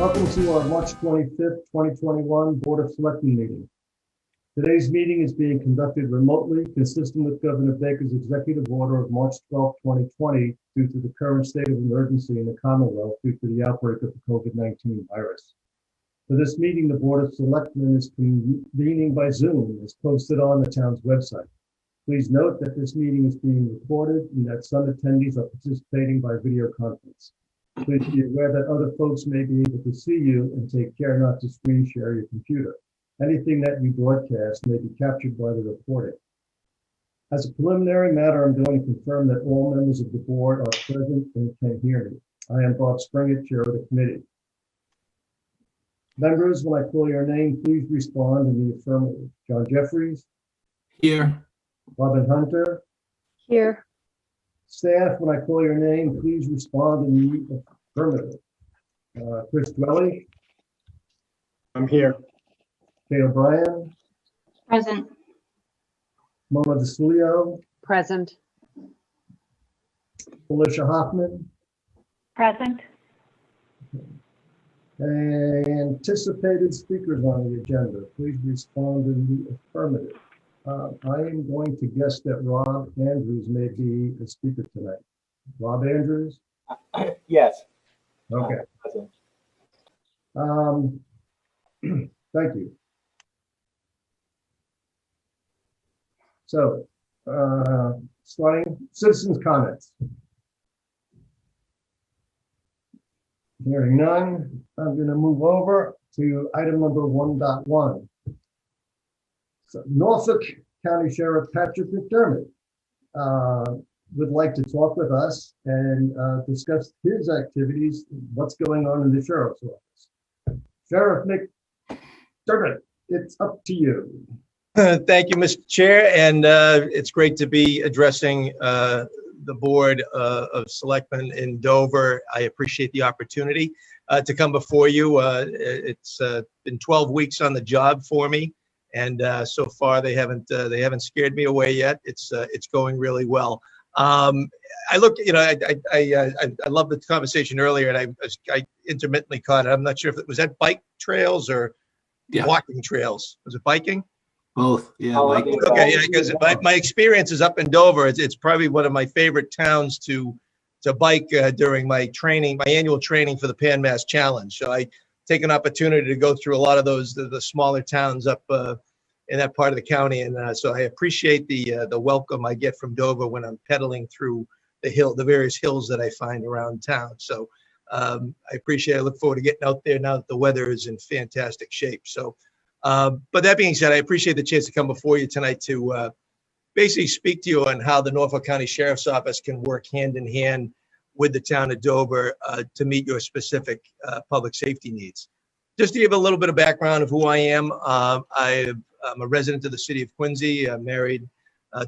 Welcome to our March 25th, 2021 Board of Selectmen meeting. Today's meeting is being conducted remotely, consistent with Governor Baker's executive order of March 12, 2020, due to the current state of emergency in the Commonwealth due to the outbreak of the COVID-19 virus. For this meeting, the Board of Selectmen is convening by Zoom, as posted on the town's website. Please note that this meeting is being recorded and that some attendees are participating by video conference. Please be aware that other folks may be able to see you, and take care not to screen share your computer. Anything that you broadcast may be captured by the recording. As a preliminary matter, I'm going to confirm that all members of the board are present and can hear me. I am Bob Springer, chair of the committee. Members, when I call your name, please respond in the affirmative. John Jeffries? Here. Robin Hunter? Here. Staff, when I call your name, please respond in the affirmative. Chris Dwelly? I'm here. Kate O'Brien? Present. Mona DeCilio? Present. Felicia Hoffman? Present. Anticipated speakers on the agenda, please respond in the affirmative. I am going to guess that Rob Andrews may be a speaker tonight. Rob Andrews? Yes. Okay. Thank you. So, starting citizens' comments. Hearing none, I'm going to move over to item number 1.1. So Norfolk County Sheriff Patrick McDermott would like to talk with us and discuss his activities, what's going on in the sheriff's office. Sheriff McDermott, it's up to you. Thank you, Mr. Chair, and it's great to be addressing the Board of Selectmen in Dover. I appreciate the opportunity to come before you. It's been 12 weeks on the job for me, and so far they haven't scared me away yet. It's going really well. I look, I love the conversation earlier, and I intermittently caught it. I'm not sure if it was at bike trails or walking trails. Was it biking? Both, yeah. Okay, yeah, because my experience is up in Dover. It's probably one of my favorite towns to bike during my training, my annual training for the Pan Mass Challenge. So I take an opportunity to go through a lot of those the smaller towns up in that part of the county, and so I appreciate the welcome I get from Dover when I'm pedaling through the various hills that I find around town. So I appreciate it. I look forward to getting out there now that the weather is in fantastic shape. So. But that being said, I appreciate the chance to come before you tonight to basically speak to you on how the Norfolk County Sheriff's Office can work hand in hand with the town of Dover to meet your specific public safety needs. Just to give a little bit of background of who I am, I'm a resident of the city of Quincy. I'm married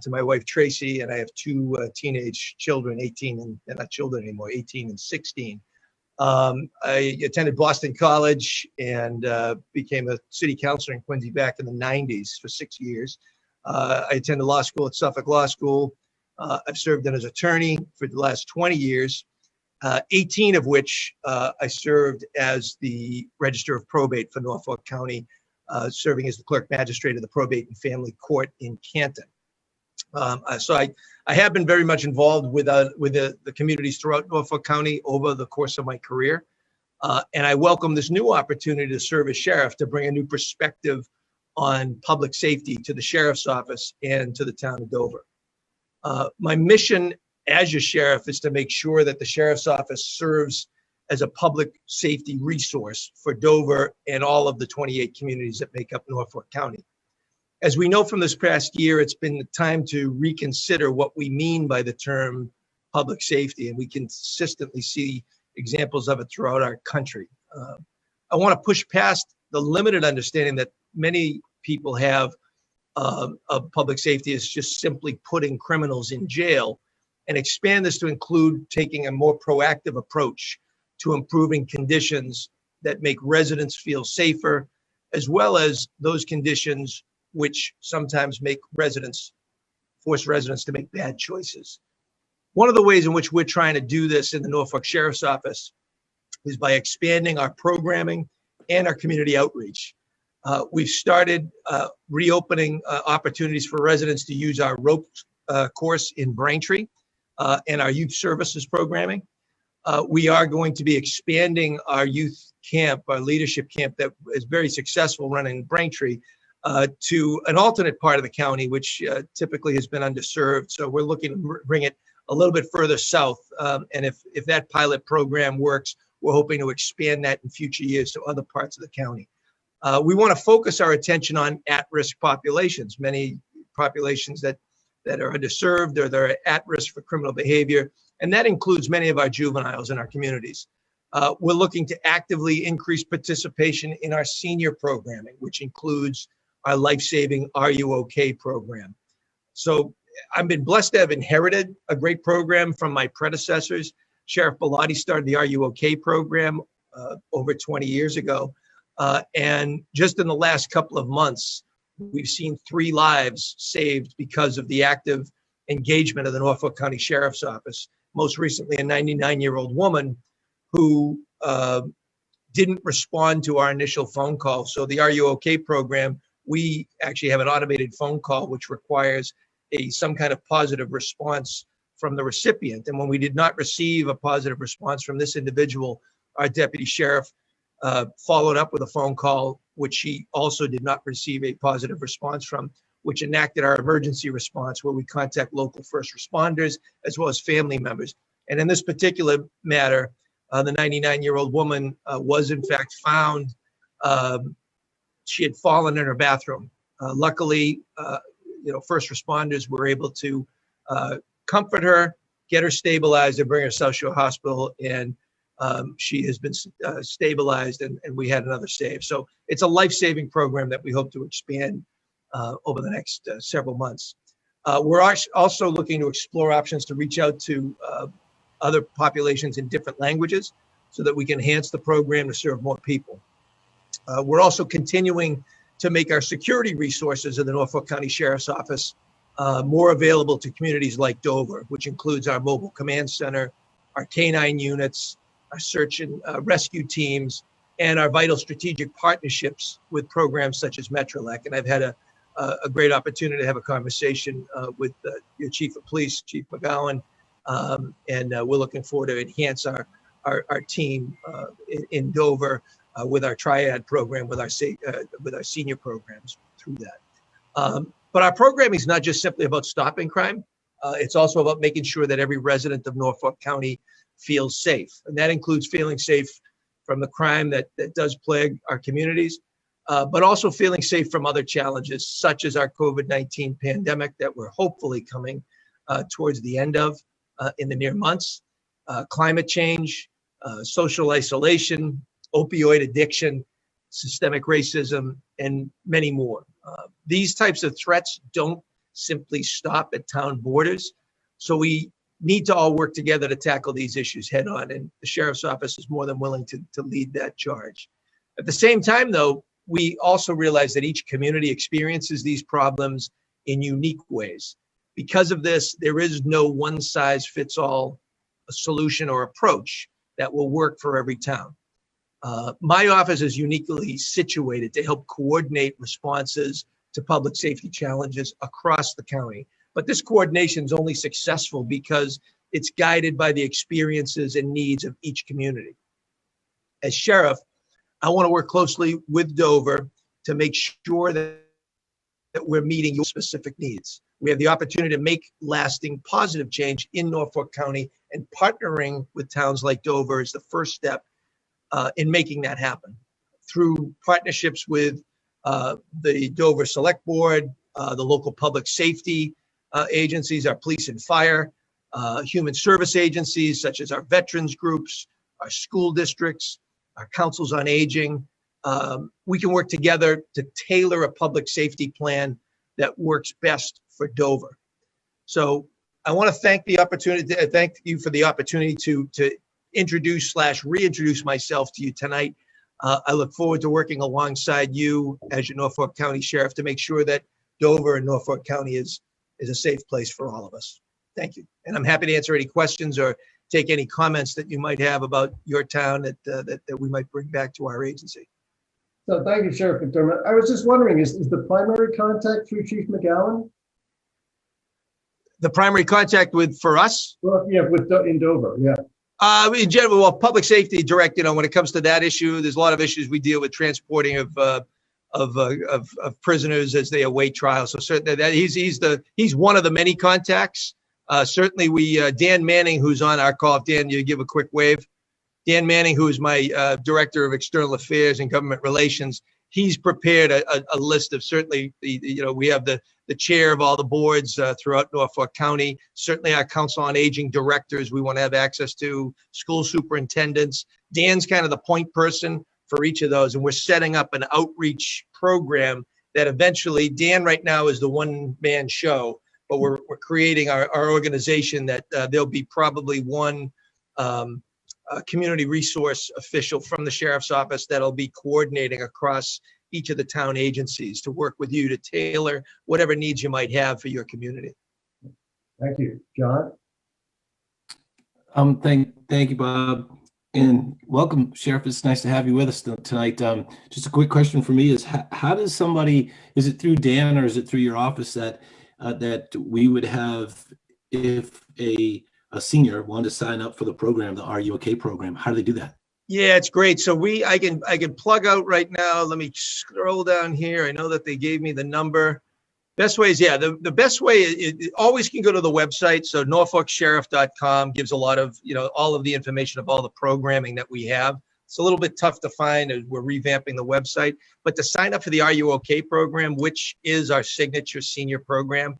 to my wife, Tracy, and I have two teenage children, 18 and they're not children anymore, 18 and 16. I attended Boston College and became a city councilor in Quincy back in the 90s for 6 years. I attended law school at Suffolk Law School. I've served as an attorney for the last 20 years, 18 of which I served as the Register of Probate for Norfolk County, serving as the clerk magistrate of the Probate and Family Court in Canton. So I have been very much involved with the communities throughout Norfolk County over the course of my career. And I welcome this new opportunity to serve as sheriff, to bring a new perspective on public safety to the sheriff's office and to the town of Dover. My mission as your sheriff is to make sure that the sheriff's office serves as a public safety resource for Dover and all of the 28 communities that make up Norfolk County. As we know from this past year, it's been the time to reconsider what we mean by the term public safety, and we consistently see examples of it throughout our country. I want to push past the limited understanding that many people have of public safety as just simply putting criminals in jail, and expand this to include taking a more proactive approach to improving conditions that make residents feel safer, as well as those conditions which sometimes force residents to make bad choices. One of the ways in which we're trying to do this in the Norfolk Sheriff's Office is by expanding our programming and our community outreach. We've started reopening opportunities for residents to use our rope course in Braintree and our youth services programming. We are going to be expanding our youth camp, our leadership camp that is very successful running in Braintree, to an alternate part of the county, which typically has been underserved. So we're looking to bring it a little bit further south. And if that pilot program works, we're hoping to expand that in future years to other parts of the county. We want to focus our attention on at-risk populations, many populations that are underserved or they're at risk for criminal behavior. And that includes many of our juveniles in our communities. We're looking to actively increase participation in our senior programming, which includes our life-saving Are You OK program. So I've been blessed to have inherited a great program from my predecessors. Sheriff Bellotti started the Are You OK program over 20 years ago. And just in the last couple of months, we've seen 3 lives saved because of the active engagement of the Norfolk County Sheriff's Office. Most recently, a 99-year-old woman who didn't respond to our initial phone call. So the Are You OK program, we actually have an automated phone call, which requires some kind of positive response from the recipient. And when we did not receive a positive response from this individual, our deputy sheriff followed up with a phone call, which she also did not receive a positive response from, which enacted our emergency response, where we contact local first responders as well as family members. And in this particular matter, the 99-year-old woman was in fact found. She had fallen in her bathroom. Luckily, first responders were able to comfort her, get her stabilized, and bring her to South Shore Hospital. And she has been stabilized, and we had another save. So it's a life-saving program that we hope to expand over the next several months. We're also looking to explore options to reach out to other populations in different languages so that we can enhance the program to serve more people. We're also continuing to make our security resources in the Norfolk County Sheriff's Office more available to communities like Dover, which includes our mobile command center, our canine units, our search and rescue teams, and our vital strategic partnerships with programs such as Metrolec. And I've had a great opportunity to have a conversation with your chief of police, Chief McGowan, and we're looking forward to enhance our team in Dover with our triad program, with our senior programs through that. But our programming is not just simply about stopping crime. It's also about making sure that every resident of Norfolk County feels safe. And that includes feeling safe from the crime that does plague our communities, but also feeling safe from other challenges, such as our COVID-19 pandemic that we're hopefully coming towards the end of in the near months, climate change, social isolation, opioid addiction, systemic racism, and many more. These types of threats don't simply stop at town borders. So we need to all work together to tackle these issues head on. And the Sheriff's Office is more than willing to lead that charge. At the same time, though, we also realize that each community experiences these problems in unique ways. Because of this, there is no one size fits all solution or approach that will work for every town. My office is uniquely situated to help coordinate responses to public safety challenges across the county. But this coordination is only successful because it's guided by the experiences and needs of each community. As sheriff, I want to work closely with Dover to make sure that we're meeting your specific needs. We have the opportunity to make lasting positive change in Norfolk County, and partnering with towns like Dover is the first step in making that happen. Through partnerships with the Dover Select Board, the local public safety agencies, our police and fire, human service agencies such as our veterans groups, our school districts, our councils on aging, we can work together to tailor a public safety plan that works best for Dover. So I want to thank you for the opportunity to introduce / reintroduce myself to you tonight. I look forward to working alongside you as your Norfolk County Sheriff to make sure that Dover and Norfolk County is a safe place for all of us. Thank you. And I'm happy to answer any questions or take any comments that you might have about your town that we might bring back to our agency. So thank you, Sheriff McDermott. I was just wondering, is the primary contact through Chief McGowan? The primary contact for us? Well, yeah, in Dover, yeah. In general, well, public safety direct, when it comes to that issue, there's a lot of issues we deal with transporting of prisoners as they await trial. So certainly that he's one of the many contacts. Certainly Dan Manning, who's on our call. Dan, you give a quick wave. Dan Manning, who is my Director of External Affairs and Government Relations, he's prepared a list of certainly, we have the chair of all the boards throughout Norfolk County, certainly our Council on Aging directors we want to have access to, school superintendents. Dan's kind of the point person for each of those, and we're setting up an outreach program that eventually, Dan right now is the one-man show, but we're creating our organization that there'll be probably one community resource official from the sheriff's office that'll be coordinating across each of the town agencies to work with you to tailor whatever needs you might have for your community. Thank you. John? Thank you, Bob, and welcome, Sheriff. It's nice to have you with us tonight. Just a quick question for me is how does somebody, is it through Dan or is it through your office that we would have, if a senior wanted to sign up for the program, the Are You OK program, how do they do that? Yeah, it's great. So I can plug out right now. Let me scroll down here. I know that they gave me the number. Best way is, the best way is always can go to the website. So norfolksheriff.com gives a lot of, all of the information of all the programming that we have. It's a little bit tough to find as we're revamping the website, but to sign up for the Are You OK program, which is our signature senior program,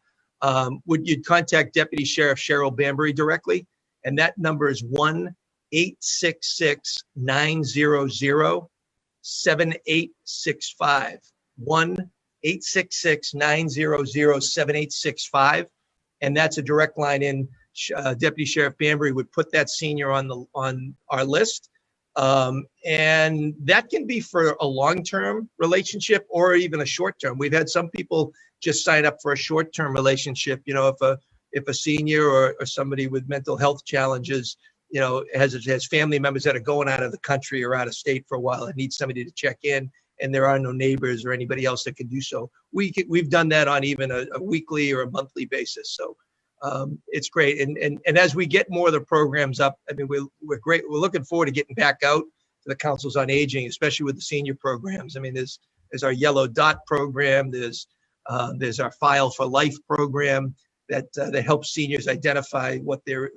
you'd contact Deputy Sheriff Cheryl Bambury directly. And that number is 1-866-900-7865. 1-866-900-7865. And that's a direct line in. Deputy Sheriff Bambury would put that senior on our list. And that can be for a long-term relationship or even a short-term. We've had some people just sign up for a short-term relationship. If a senior or somebody with mental health challenges, has family members that are going out of the country or out of state for a while and need somebody to check in, and there are no neighbors or anybody else that can do so. We've done that on even a weekly or a monthly basis. So it's great. And as we get more of the programs up, I mean, we're great. We're looking forward to getting back out to the councils on aging, especially with the senior programs. I mean, there's our Yellow Dot program. There's our File for Life program that helps seniors identify what their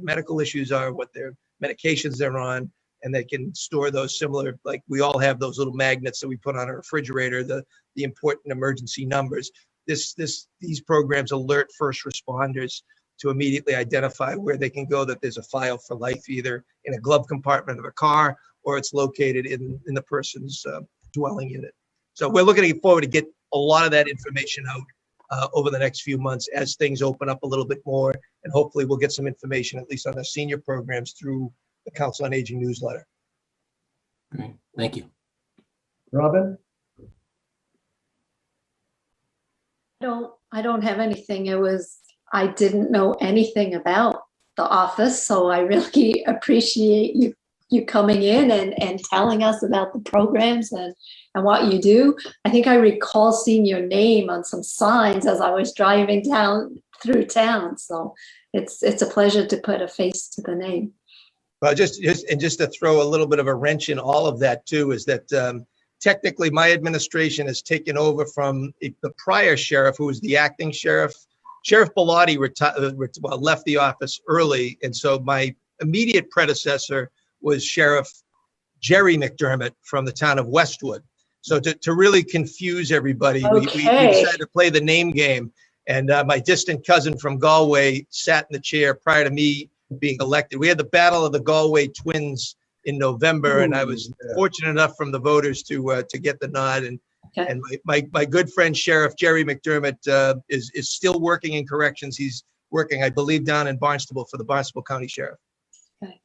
medical issues are, what their medications they're on, and they can store those similar, like we all have those little magnets that we put on our refrigerator, the important emergency numbers. These programs alert first responders to immediately identify where they can go, that there's a file for life, either in a glove compartment of a car or it's located in the person's dwelling unit. So we're looking forward to get a lot of that information out over the next few months as things open up a little bit more, and hopefully we'll get some information at least on the senior programs through the Council on Aging newsletter. Great, thank you. Robin? I don't have anything. I didn't know anything about the office, so I really appreciate you coming in and telling us about the programs and what you do. I think I recall seeing your name on some signs as I was driving through town. So it's a pleasure to put a face to the name. Well, just to throw a little bit of a wrench in all of that too, is that technically my administration has taken over from the prior sheriff, who was the acting sheriff. Sheriff Bellotti left the office early, and so my immediate predecessor was Sheriff Jerry McDermott from the town of Westwood. So to really confuse everybody, we decided to play the name game. And my distant cousin from Galway sat in the chair prior to me being elected. We had the Battle of the Galway Twins in November, and I was fortunate enough from the voters to get the nod. And my good friend Sheriff Jerry McDermott is still working in corrections. He's working, I believe, down in Barnstable for the Barnstable County Sheriff. Okay.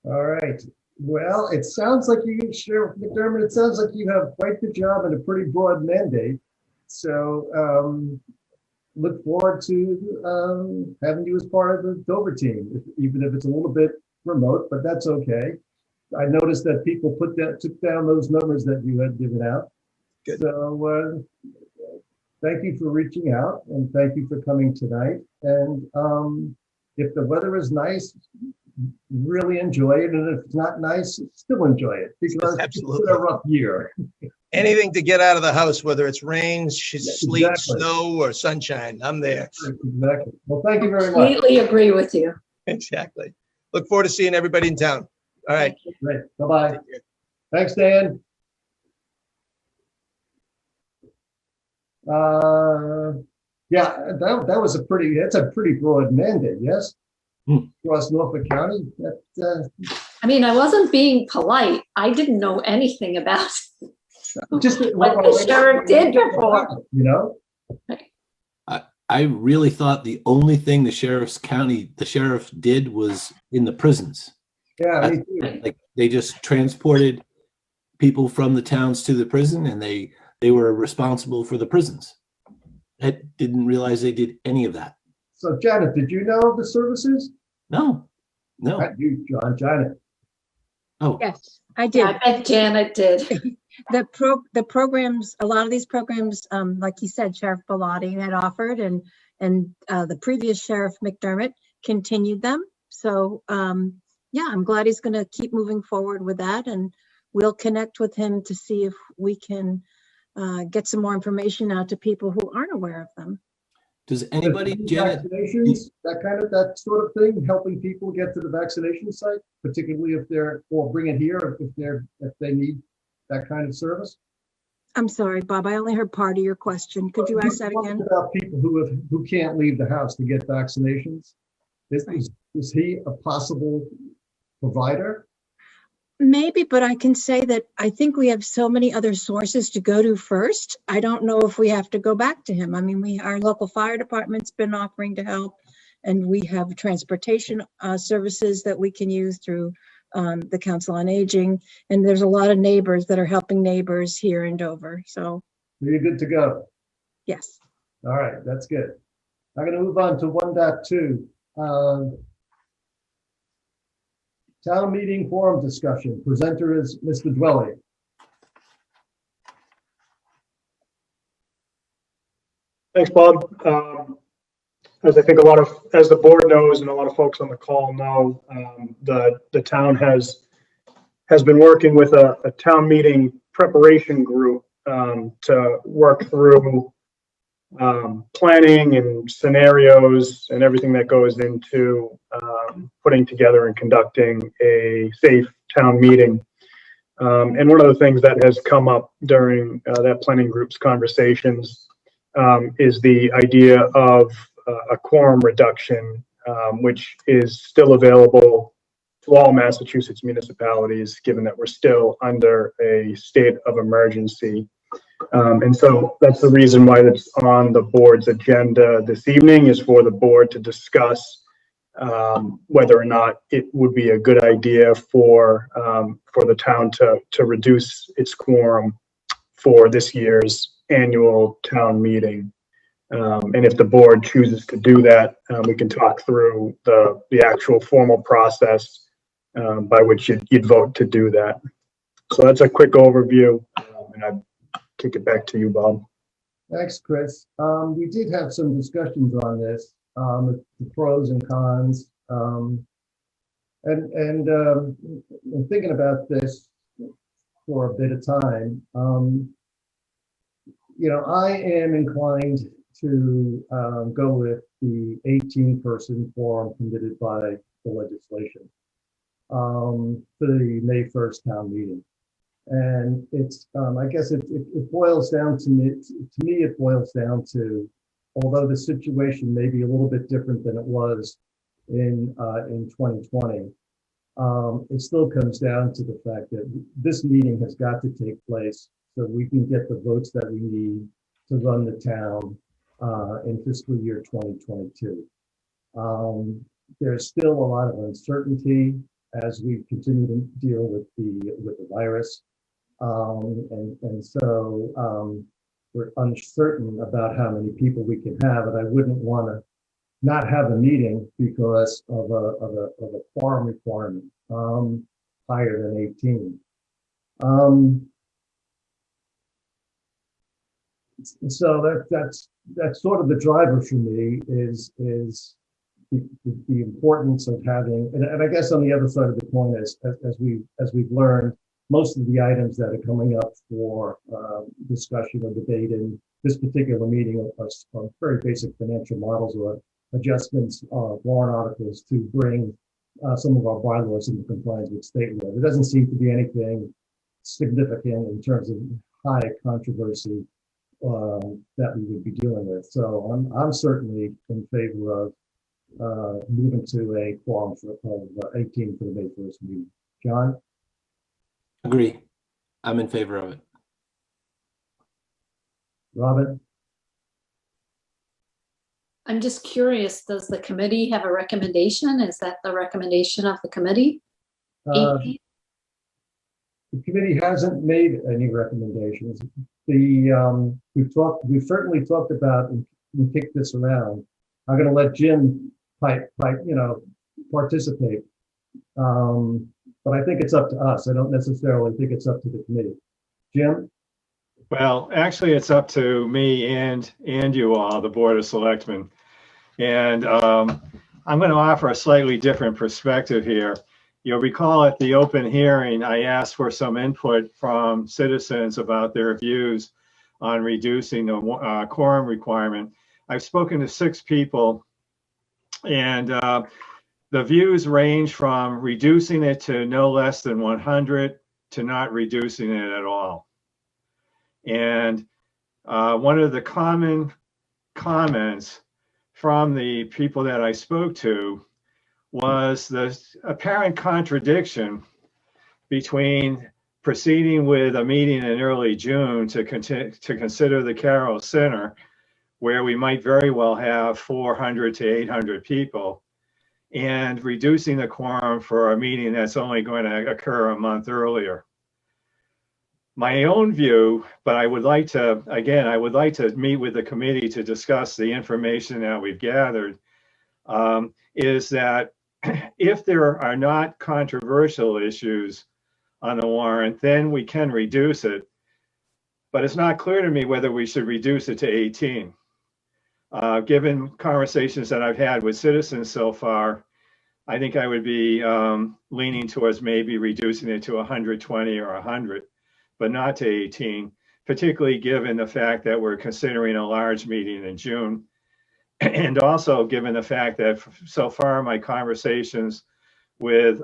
All right. Well, it sounds like you, Sheriff McDermott, it sounds like you have quite the job and a pretty broad mandate. So look forward to having you as part of the Dover team, even if it's a little bit remote, but that's okay. I noticed that people took down those numbers that you had given out. Good. So thank you for reaching out and thank you for coming tonight. And if the weather is nice, really enjoy it. And if it's not nice, still enjoy it because Absolutely. it's been a rough year. Anything to get out of the house, whether it's rain, sleet, Exactly. snow, or sunshine, I'm there. Exactly. Well, thank you very much. Completely agree with you. Exactly. Look forward to seeing everybody in town. All right. Great. Bye-bye. Take care. Thanks, Dan. Yeah, that was that's a pretty broad mandate, yes? Across Norfolk County. I mean, I wasn't being polite. I didn't know anything about Just what the sheriff did before. You know? I really thought the only thing the sheriff did was in the prisons. Yeah, me too. Like they just transported people from the towns to the prison and they were responsible for the prisons. I didn't realize they did any of that. So Janet, did you know of the services? No. Not you, John, Janet. Oh, Yes, I Yeah, did. I bet Janet did. The programs, a lot of these programs, like you said, Sheriff Bellotti had offered and the previous Sheriff McDermott continued them. So, yeah, I'm glad he's going to keep moving forward with that, and we'll connect with him to see if we can get some more information out to people who aren't aware of them. does anybody, Janet? Vaccinations, that sort of thing, helping people get to the vaccination site, particularly or bring it here if they need that kind of service. I'm sorry, Bob, I only heard part of your question. Could you ask that again? About people who can't leave the house to get vaccinations. Is he a possible provider? Maybe, but I can say that I think we have so many other sources to go to first. I don't know if we have to go back to him. I mean, our local fire department's been offering to help, and we have transportation services that we can use through the Council on Aging. And there's a lot of neighbors that are helping neighbors here in Dover. So You're good to go. yes. All right, that's good. I'm going to move on to 1.2. Town meeting forum discussion. Presenter is Mr. Dwelly. Thanks, Bob. As I think as the board knows, and a lot of folks on the call know, the town has been working with a town meeting preparation group to work through planning and scenarios and everything that goes into putting together and conducting a safe town meeting. And one of the things that has come up during that planning group's conversations is the idea of a quorum reduction, which is still available to all Massachusetts municipalities, given that we're still under a state of emergency. And so that's the reason why it's on the board's agenda this evening, is for the board to discuss whether or not it would be a good idea for the town to reduce its quorum for this year's annual town meeting. And if the board chooses to do that, we can talk through the actual formal process by which you'd vote to do that. So that's a quick overview, and I'd kick it back to you, Bob. Thanks, Chris. We did have some discussions on this, the pros and cons. And thinking about this for a bit of time, I am inclined to go with the 18-person forum permitted by the legislation for the May 1st town meeting. And it's, I guess it boils down to me, it boils down to, although the situation may be a little bit different than it was in 2020, it still comes down to the fact that this meeting has got to take place so we can get the votes that we need to run the town in fiscal year 2022. There's still a lot of uncertainty as we continue to deal with the virus. And so we're uncertain about how many people we can have, and I wouldn't want to not have a meeting because of a quorum requirement higher than 18. So that's sort of the driver for me is the importance of having, and I guess on the other side of the coin, as we've learned, most of the items that are coming up for discussion or debate in this particular meeting are very basic financial models or adjustments, warrant articles to bring some of our bylaws into compliance with state law. There doesn't seem to be anything significant in terms of high controversy that we would be dealing with. So I'm certainly in favor of moving to a quorum of 18 for the May 1st meeting. John? Agree. I'm in favor of it. Robin? I'm just curious, does the committee have a recommendation? Is that the recommendation of the committee? 18? The committee hasn't made any recommendations. We've certainly talked about and we kicked this around. I'm going to let Jim participate. But I think it's up to us. I don't necessarily think it's up to the committee. Jim? Well, actually, it's up to me and you all, the Board of Selectmen. And I'm going to offer a slightly different perspective here. You'll recall at the open hearing, I asked for some input from citizens about their views on reducing the quorum requirement. I've spoken to 6 people, and the views range from reducing it to no less than 100 to not reducing it at all. And one of the common comments from the people that I spoke to was the apparent contradiction between proceeding with a meeting in early June to consider the Carroll Center, where we might very well have 400 to 800 people, and reducing the quorum for a meeting that's only going to occur a month earlier. My own view, but I would like to meet with the committee to discuss the information that we've gathered, is that if there are not controversial issues on the warrant, then we can reduce it. But it's not clear to me whether we should reduce it to 18. Given conversations that I've had with citizens so far, I think I would be leaning towards maybe reducing it to 120 or 100, but not to 18, particularly given the fact that we're considering a large meeting in June. And also given the fact that so far my conversations with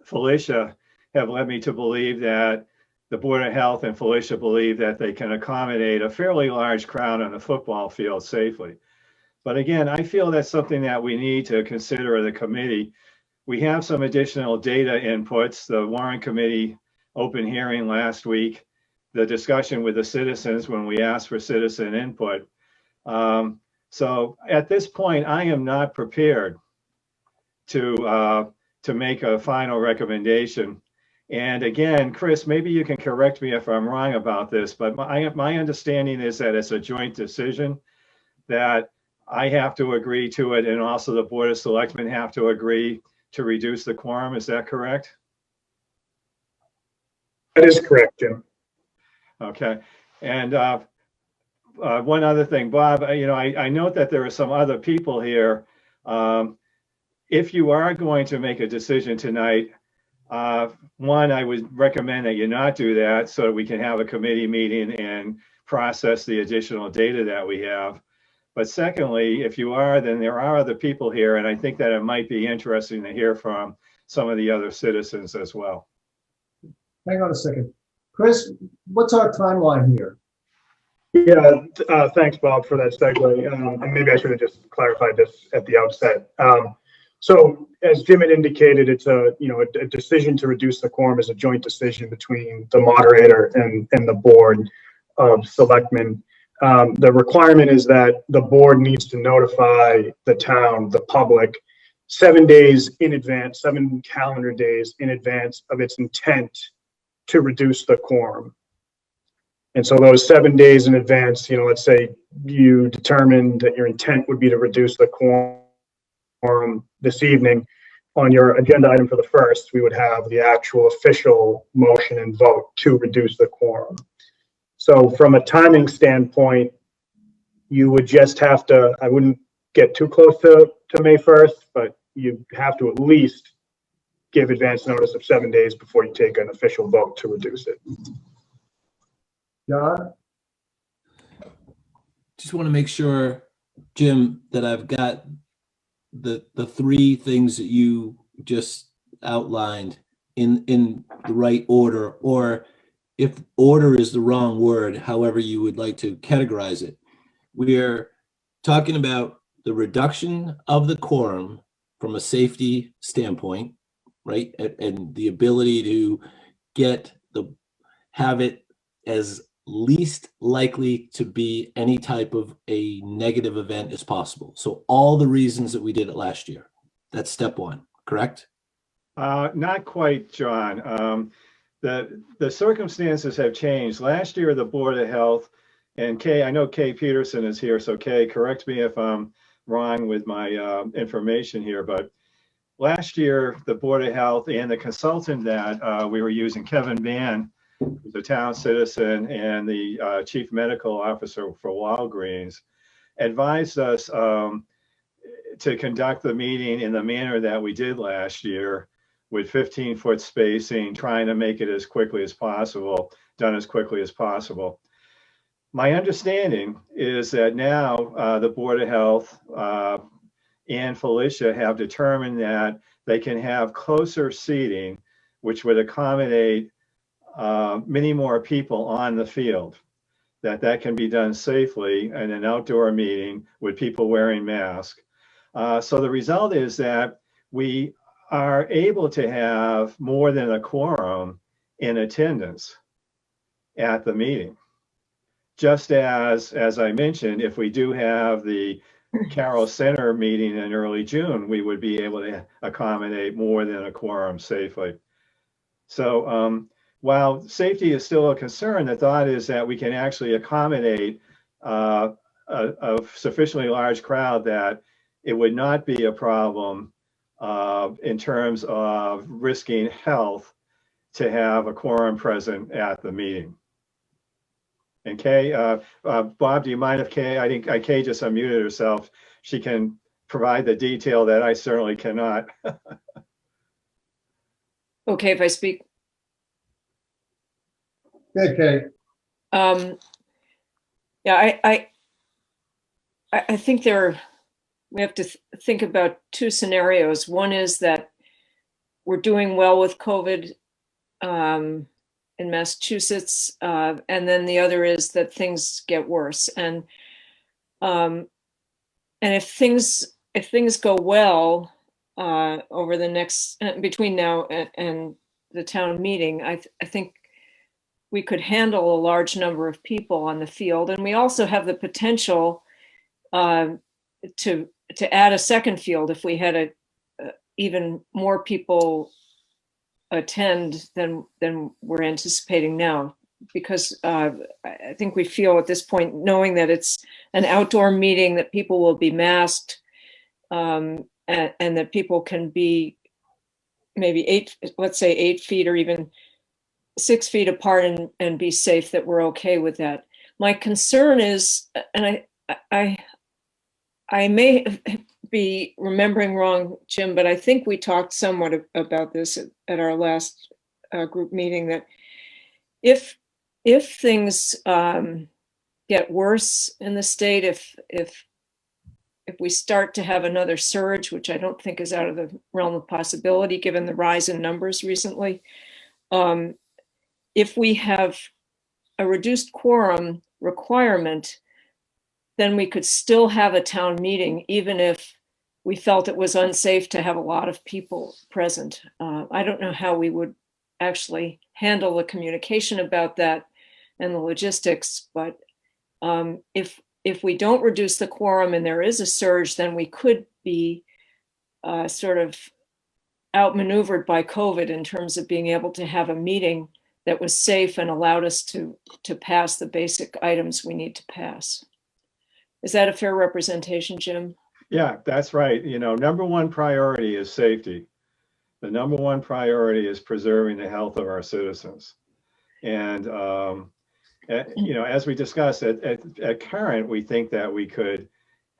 Felicia have led me to believe that the Board of Health and Felicia believe that they can accommodate a fairly large crowd on a football field safely. But again, I feel that's something that we need to consider as a committee. We have some additional data inputs, the warrant committee open hearing last week, the discussion with the citizens when we asked for citizen input. So at this point, I am not prepared to make a final recommendation. And again, Chris, maybe you can correct me if I'm wrong about this, but my understanding is that it's a joint decision, that I have to agree to it, and also the Board of Selectmen have to agree to reduce the quorum. Is that correct? That is correct, Jim. Okay. And one other thing, Bob, I note that there are some other people here. If you are going to make a decision tonight, one, I would recommend that you not do that so that we can have a committee meeting and process the additional data that we have. But secondly, if you are, then there are other people here, and I think that it might be interesting to hear from some of the other citizens as well. Hang on a second. Chris, what's our timeline here? Yeah, thanks, Bob, for that segue. And maybe I should have just clarified this at the outset. So as Jim had indicated, it's a decision to reduce the quorum is a joint decision between the moderator and the Board of Selectmen. The requirement is that the board needs to notify the town, the public, 7 days in advance, 7 calendar days in advance of its intent to reduce the quorum. And so those 7 days in advance, let's say you determined that your intent would be to reduce the quorum this evening. On your agenda item for the first, we would have the actual official motion and vote to reduce the quorum. So from a timing standpoint, you would just have to, I wouldn't get too close to May 1st, but you have to at least give advance notice of 7 days before you take an official vote to reduce it. John? Just want to make sure, Jim, that I've got the three things that you just outlined in the right order, or if order is the wrong word, however you would like to categorize it. We're talking about the reduction of the quorum from a safety standpoint, right? And the ability to have it as least likely to be any type of a negative event as possible. So all the reasons that we did it last year. That's step one, correct? Not quite, John. The circumstances have changed. Last year, the Board of Health, and Kay, I know Kay Peterson is here, so Kay, correct me if I'm wrong with my information here, but last year, the Board of Health and the consultant that we were using, Kevin Mann, who's a town citizen and the chief medical officer for Walgreens, advised us to conduct the meeting in the manner that we did last year, with 15-foot spacing, trying to make it as quickly as possible, done as quickly as possible. My understanding is that now the Board of Health and Felicia have determined that they can have closer seating, which would accommodate many more people on the field, that can be done safely in an outdoor meeting with people wearing masks. So the result is that we are able to have more than a quorum in attendance at the meeting. Just as I mentioned, if we do have the Carroll Center meeting in early June, we would be able to accommodate more than a quorum safely. So while safety is still a concern, the thought is that we can actually accommodate a sufficiently large crowd that it would not be a problem in terms of risking health to have a quorum present at the meeting. And Kay, Bob, do you mind if Kay, I think Kay just unmuted herself. She can provide the detail that I certainly cannot. Okay, if I speak. Okay. Yeah, I think we have to think about two scenarios. One is that we're doing well with COVID in Massachusetts, and then the other is that things get worse. And if things go well over the next between now and the town meeting, I think we could handle a large number of people on the field, and we also have the potential to add a second field if we had even more people attend than we're anticipating now, because I think we feel at this point, knowing that it's an outdoor meeting, that people will be masked, and that people can be maybe let's say 8 feet or even 6 feet apart and be safe, that we're okay with that. My concern is, and I may be remembering wrong, Jim, but I think we talked somewhat about this at our last group meeting, that if things get worse in the state, if we start to have another surge, which I don't think is out of the realm of possibility given the rise in numbers recently, if we have a reduced quorum requirement, then we could still have a town meeting, even if we felt it was unsafe to have a lot of people present. I don't know how we would actually handle the communication about that and the logistics, but if we don't reduce the quorum and there is a surge, then we could be sort of outmaneuvered by COVID in terms of being able to have a meeting that was safe and allowed us to pass the basic items we need to pass. Is that a fair representation, Jim? Yeah, that's right. Number one priority is safety. The number one priority is preserving the health of our citizens. And, as we discussed at current, we think that we could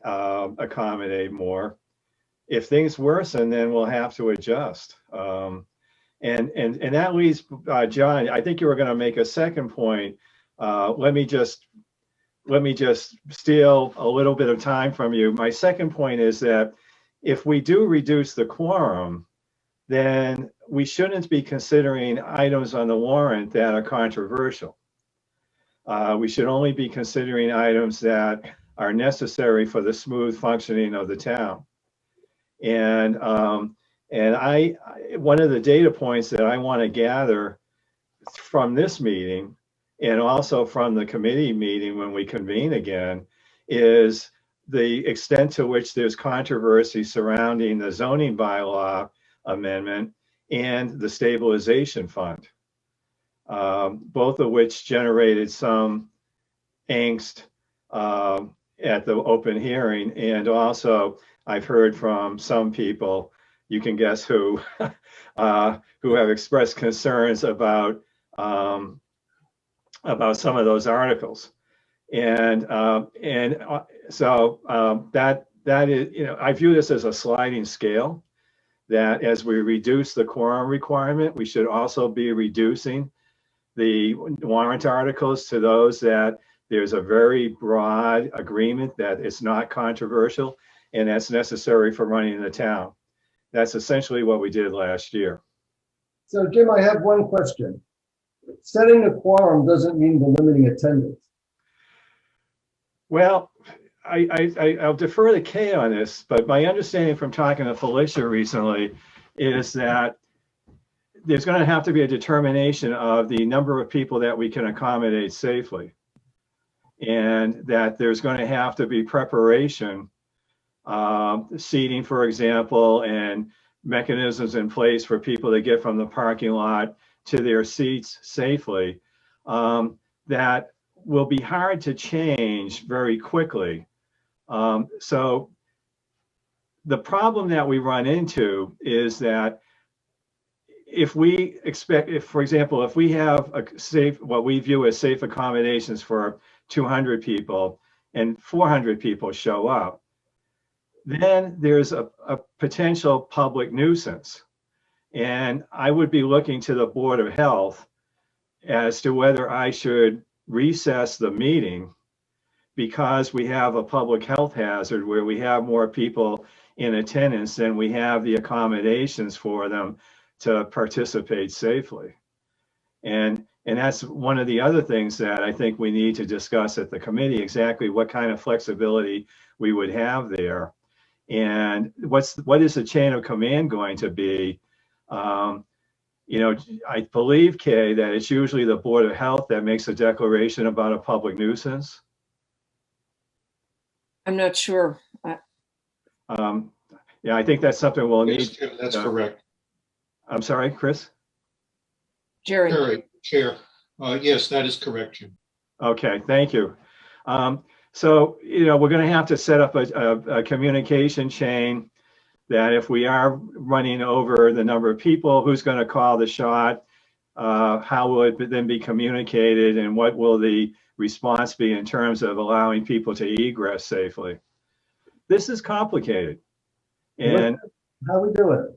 accommodate more. If things worsen, then we'll have to adjust. And that leads, John, I think you were going to make a second point. Let me just steal a little bit of time from you. My second point is that if we do reduce the quorum, then we shouldn't be considering items on the warrant that are controversial. We should only be considering items that are necessary for the smooth functioning of the town. And one of the data points that I want to gather from this meeting and also from the committee meeting when we convene again is the extent to which there's controversy surrounding the zoning bylaw amendment and the stabilization fund, both of which generated some angst at the open hearing. And also I've heard from some people, you can guess who, who have expressed concerns about some of those articles. And so that is, I view this as a sliding scale, that as we reduce the quorum requirement, we should also be reducing the warrant articles to those that there's a very broad agreement that it's not controversial and that's necessary for running the town. That's essentially what we did last year. So Jim, I have one question. Setting a quorum doesn't mean the limiting attendance. Well, I'll defer to Kay on this, but my understanding from talking to Felicia recently is that there's going to have to be a determination of the number of people that we can accommodate safely. And that there's going to have to be preparation, seating, for example, and mechanisms in place for people to get from the parking lot to their seats safely, that will be hard to change very quickly. So the problem that we run into is that if we expect, for example, if we have a safe, what we view as safe accommodations for 200 people and 400 people show up, then there's a potential public nuisance. And I would be looking to the Board of Health as to whether I should recess the meeting because we have a public health hazard where we have more people in attendance than we have the accommodations for them to participate safely. And that's one of the other things that I think we need to discuss at the committee, exactly what kind of flexibility we would have there. And what is the chain of command going to be? I believe, Kay, that it's usually the Board of Health that makes a declaration about a public nuisance. I'm not sure. Yeah, I think that's something we'll need. Yes, Jim, that's correct. I'm sorry, Chris? Jerry. Chair. Yes, that is correct, Jim. Okay, thank you. So, we're going to have to set up a communication chain that if we are running over the number of people, who's going to call the shot, how will it then be communicated, and what will the response be in terms of allowing people to egress safely? This is complicated. And how we doing?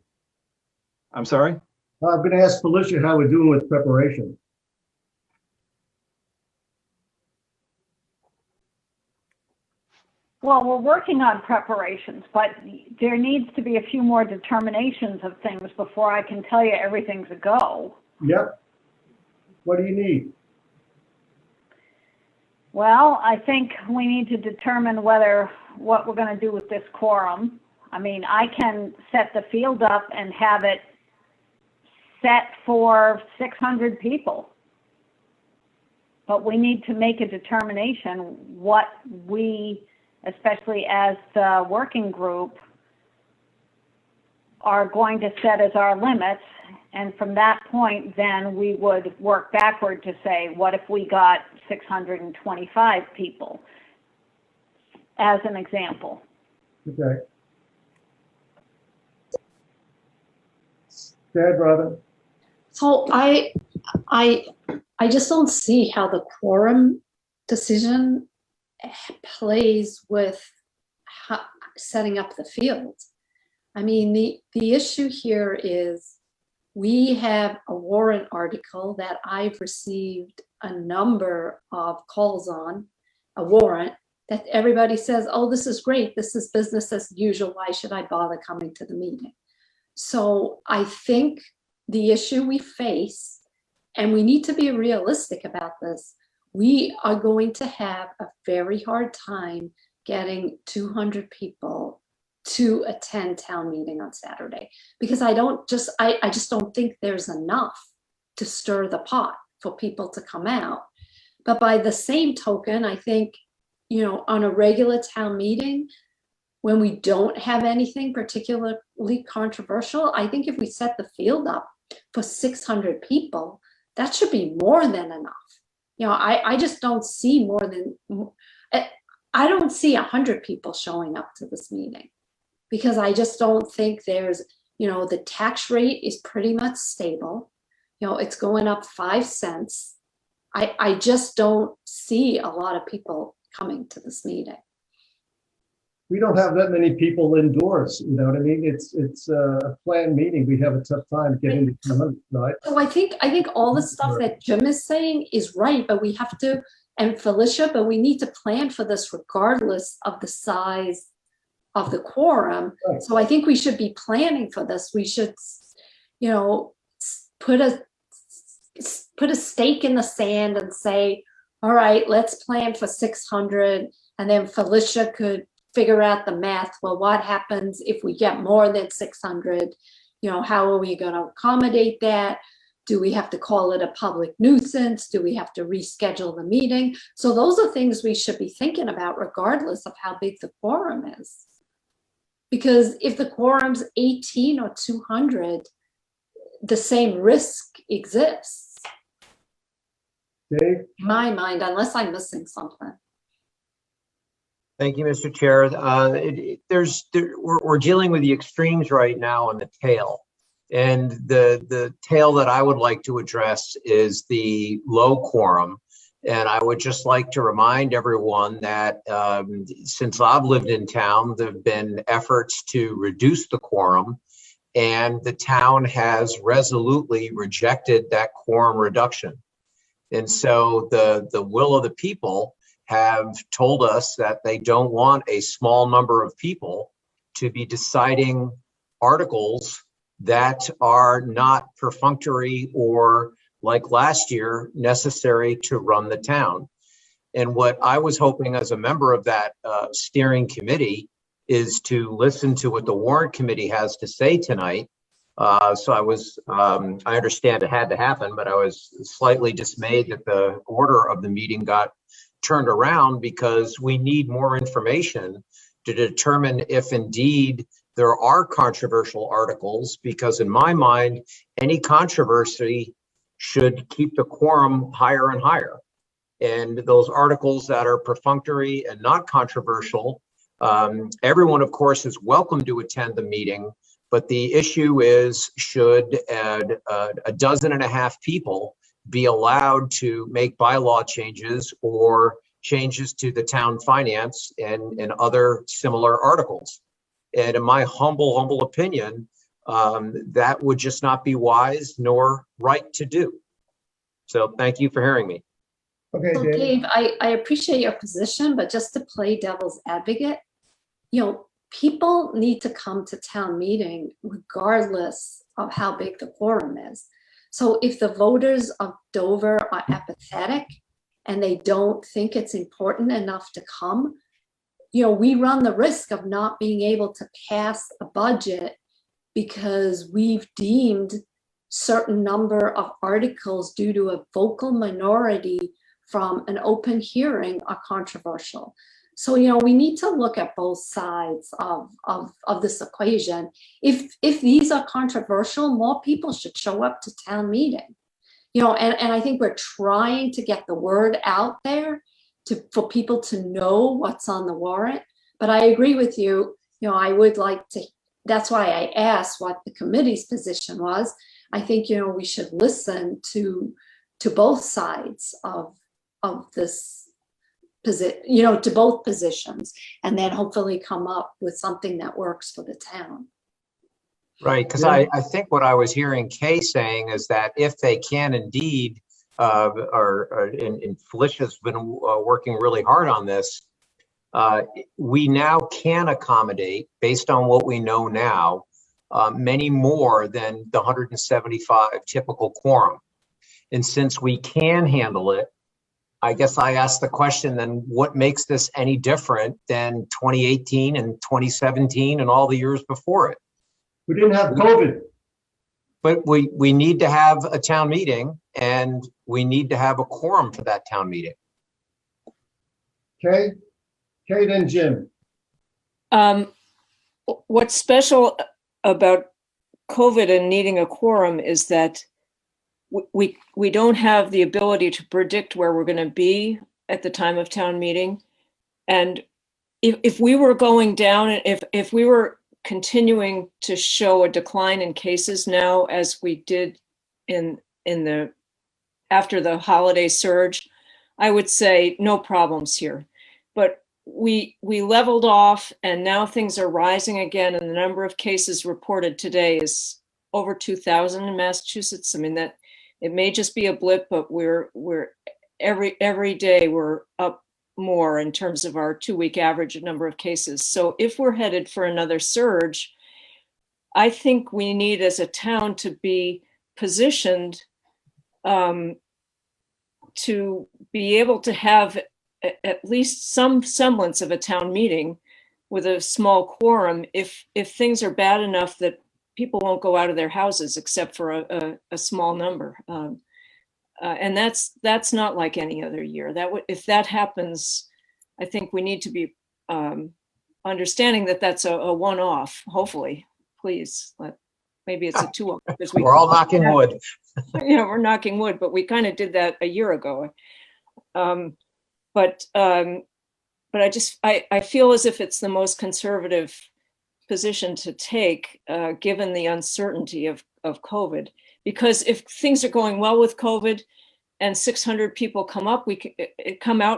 I'm sorry? I'm going to ask Felicia how we're doing with preparation. Well, we're working on preparations, but there needs to be a few more determinations of things before I can tell you everything's a go. Yep. What do you need? Well, I think we need to determine what we're going to do with this quorum. I mean, I can set the field up and have it set for 600 people. But we need to make a determination what we, especially as the working group, are going to set as our limits. And from that point, then we would work backward to say, what if we got 625 people, as an example? Okay. Go ahead, Robin. So I just don't see how the quorum decision plays with setting up the field. I mean, the issue here is we have a warrant article that I've received a number of calls on, a warrant that everybody says, oh, this is great. This is business as usual. Why should I bother coming to the meeting? So I think the issue we face, and we need to be realistic about this, we are going to have a very hard time getting 200 people to attend town meeting on Saturday, because I just don't think there's enough to stir the pot for people to come out. But by the same token, I think, you know, on a regular town meeting, when we don't have anything particularly controversial, I think if we set the field up for 600 people, that should be more than enough. You know, I just don't see more than, I don't see 100 people showing up to this meeting, because I just don't think there's, you know, the tax rate is pretty much stable. You know, it's going up 5 cents. I just don't see a lot of people coming to this meeting. We don't have that many people indoors, you know what I mean? It's a planned meeting. We have a tough time getting the 200, right? So I think all the stuff that Jim is saying is right, but we have to, and Felicia, but we need to plan for this regardless of the size of the quorum. Right. So I think we should be planning for this. We should, you know, put a stake in the sand and say, all right, let's plan for 600, and then Felicia could figure out the math. Well, what happens if we get more than 600? You know, how are we going to accommodate that? Do we have to call it a public nuisance? Do we have to reschedule the meeting? So those are things we should be thinking about regardless of how big the quorum is. Because if the quorum's 18 or 200, the same risk exists. Dave? In my mind, unless I'm missing something. Thank you, Mr. Chair. We're dealing with the extremes right now on the tail. And the tail that I would like to address is the low quorum. And I would just like to remind everyone that since I've lived in town, there have been efforts to reduce the quorum, and the town has resolutely rejected that quorum reduction. And so the will of the people have told us that they don't want a small number of people to be deciding articles that are not perfunctory or, like last year, necessary to run the town. And what I was hoping as a member of that steering committee is to listen to what the warrant committee has to say tonight. So I understand it had to happen, but I was slightly dismayed that the order of the meeting got turned around, because we need more information to determine if indeed there are controversial articles, because in my mind, any controversy should keep the quorum higher and higher. And those articles that are perfunctory and not controversial, everyone, of course, is welcome to attend the meeting. But the issue is, should a dozen and a half people be allowed to make bylaw changes or changes to the town finance and other similar articles? And in my humble opinion, that would just not be wise nor right to do. So thank you for hearing me. Okay, So Dave. Dave, I appreciate your position, but just to play devil's advocate, you know, people need to come to town meeting regardless of how big the quorum is. So if the voters of Dover are apathetic and they don't think it's important enough to come, you know, we run the risk of not being able to pass a budget because we've deemed certain number of articles due to a vocal minority from an open hearing are controversial. So, we need to look at both sides of this equation. If these are controversial, more people should show up to town meeting. And I think we're trying to get the word out there for people to know what's on the warrant. But I agree with you, I would like to, that's why I asked what the committee's position was. I think, we should listen to both sides of this position, to both positions, and then hopefully come up with something that works for the town. Right, because Yeah. I think what I was hearing Kay saying is that if they can indeed, and Felicia's been working really hard on this, we now can accommodate, based on what we know now, many more than the 175 typical quorum. And since we can handle it, I guess I asked the question, then what makes this any different than 2018 and 2017 and all the years before it? We didn't have COVID. But we need to have a town meeting, and we need to have a quorum for that town meeting. Okay, then Jim. What's special about COVID and needing a quorum is that we don't have the ability to predict where we're going to be at the time of town meeting. And if we were going down, if we were continuing to show a decline in cases now, as we did after the holiday surge, I would say no problems here. But we leveled off, and now things are rising again, and the number of cases reported today is over 2,000 in Massachusetts. I mean, that it may just be a blip, but we're every day we're up more in terms of our 2-week average number of cases. So if we're headed for another surge, I think we need as a town to be positioned to be able to have at least some semblance of a town meeting with a small quorum if things are bad enough that people won't go out of their houses except for a small number. And that's not like any other year. If that happens, I think we need to be understanding that that's a one-off, hopefully, please. Maybe it's a two-off. We're all knocking wood. We're knocking wood, but we kind of did that a year ago. But I feel as if it's the most conservative position to take, given the uncertainty of COVID. Because if things are going well with COVID and 600 people come out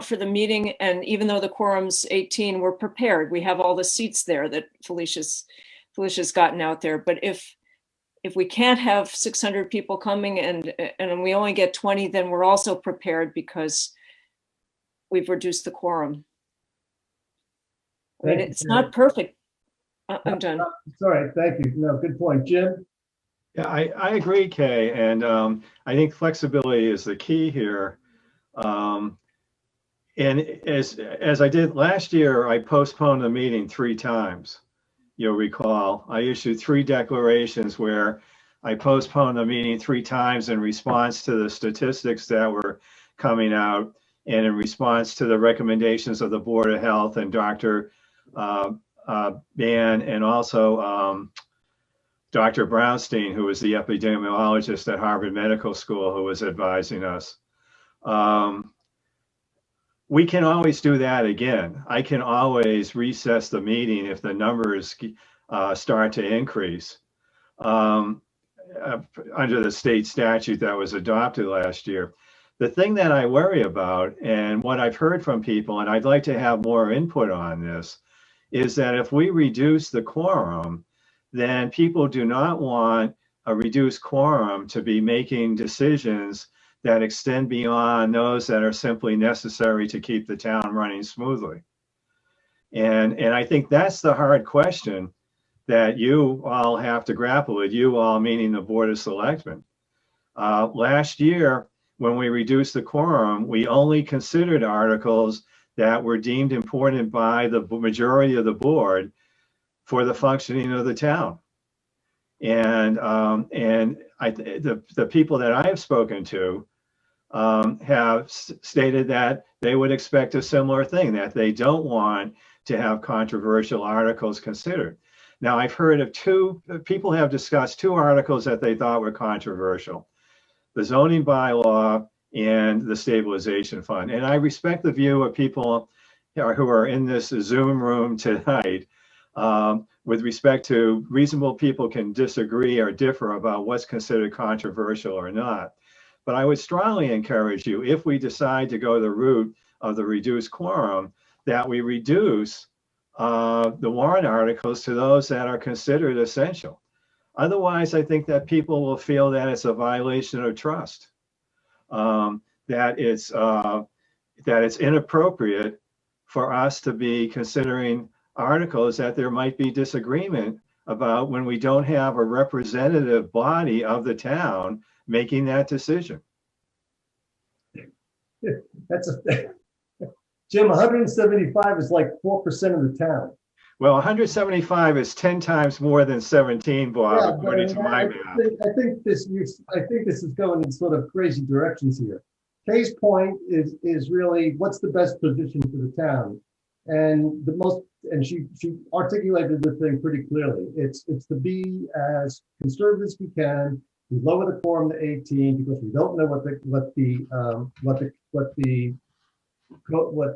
for the meeting, and even though the quorum's 18, we're prepared. We have all the seats there that Felicia's gotten out there. But if we can't have 600 people coming and we only get 20, then we're also prepared because we've reduced the quorum. I mean, it's not perfect. I'm done. Sorry, thank you. No, good point. Jim? Yeah, I agree, Kay, and I think flexibility is the key here. And as I did last year, I postponed the meeting 3 times. You'll recall, I issued 3 declarations where I postponed the meeting 3 times in response to the statistics that were coming out and in response to the recommendations of the Board of Health and Dr. Ban, and also Dr. Brownstein, who was the epidemiologist at Harvard Medical School, who was advising us. We can always do that again. I can always recess the meeting if the numbers start to increase under the state statute that was adopted last year. The thing that I worry about, and what I've heard from people, and I'd like to have more input on this, is that if we reduce the quorum, then people do not want a reduced quorum to be making decisions that extend beyond those that are simply necessary to keep the town running smoothly. And I think that's the hard question that you all have to grapple with, you all meaning the Board of Selectmen. Last year, when we reduced the quorum, we only considered articles that were deemed important by the majority of the board for the functioning of the town. And the people that I have spoken to have stated that they would expect a similar thing, that they don't want to have controversial articles considered. Now, I've heard of people have discussed two articles that they thought were controversial: the zoning bylaw and the stabilization fund. And I respect the view of people who are in this Zoom room tonight. With respect to, reasonable people can disagree or differ about what's considered controversial or not. But I would strongly encourage you, if we decide to go the route of the reduced quorum, that we reduce the warrant articles to those that are considered essential. Otherwise, I think that people will feel that it's a violation of trust, that it's inappropriate for us to be considering articles that there might be disagreement about when we don't have a representative body of the town making that decision. That's a, Jim, 175 is like 4% of the town. Well, 175 is 10 times more than 17, Bob, Yeah, according to my math. I think this is going in sort of crazy directions here. Kay's point is really what's the best position for the town, and she articulated the thing pretty clearly. It's to be as conservative as we can. We lower the quorum to 18 because we don't know what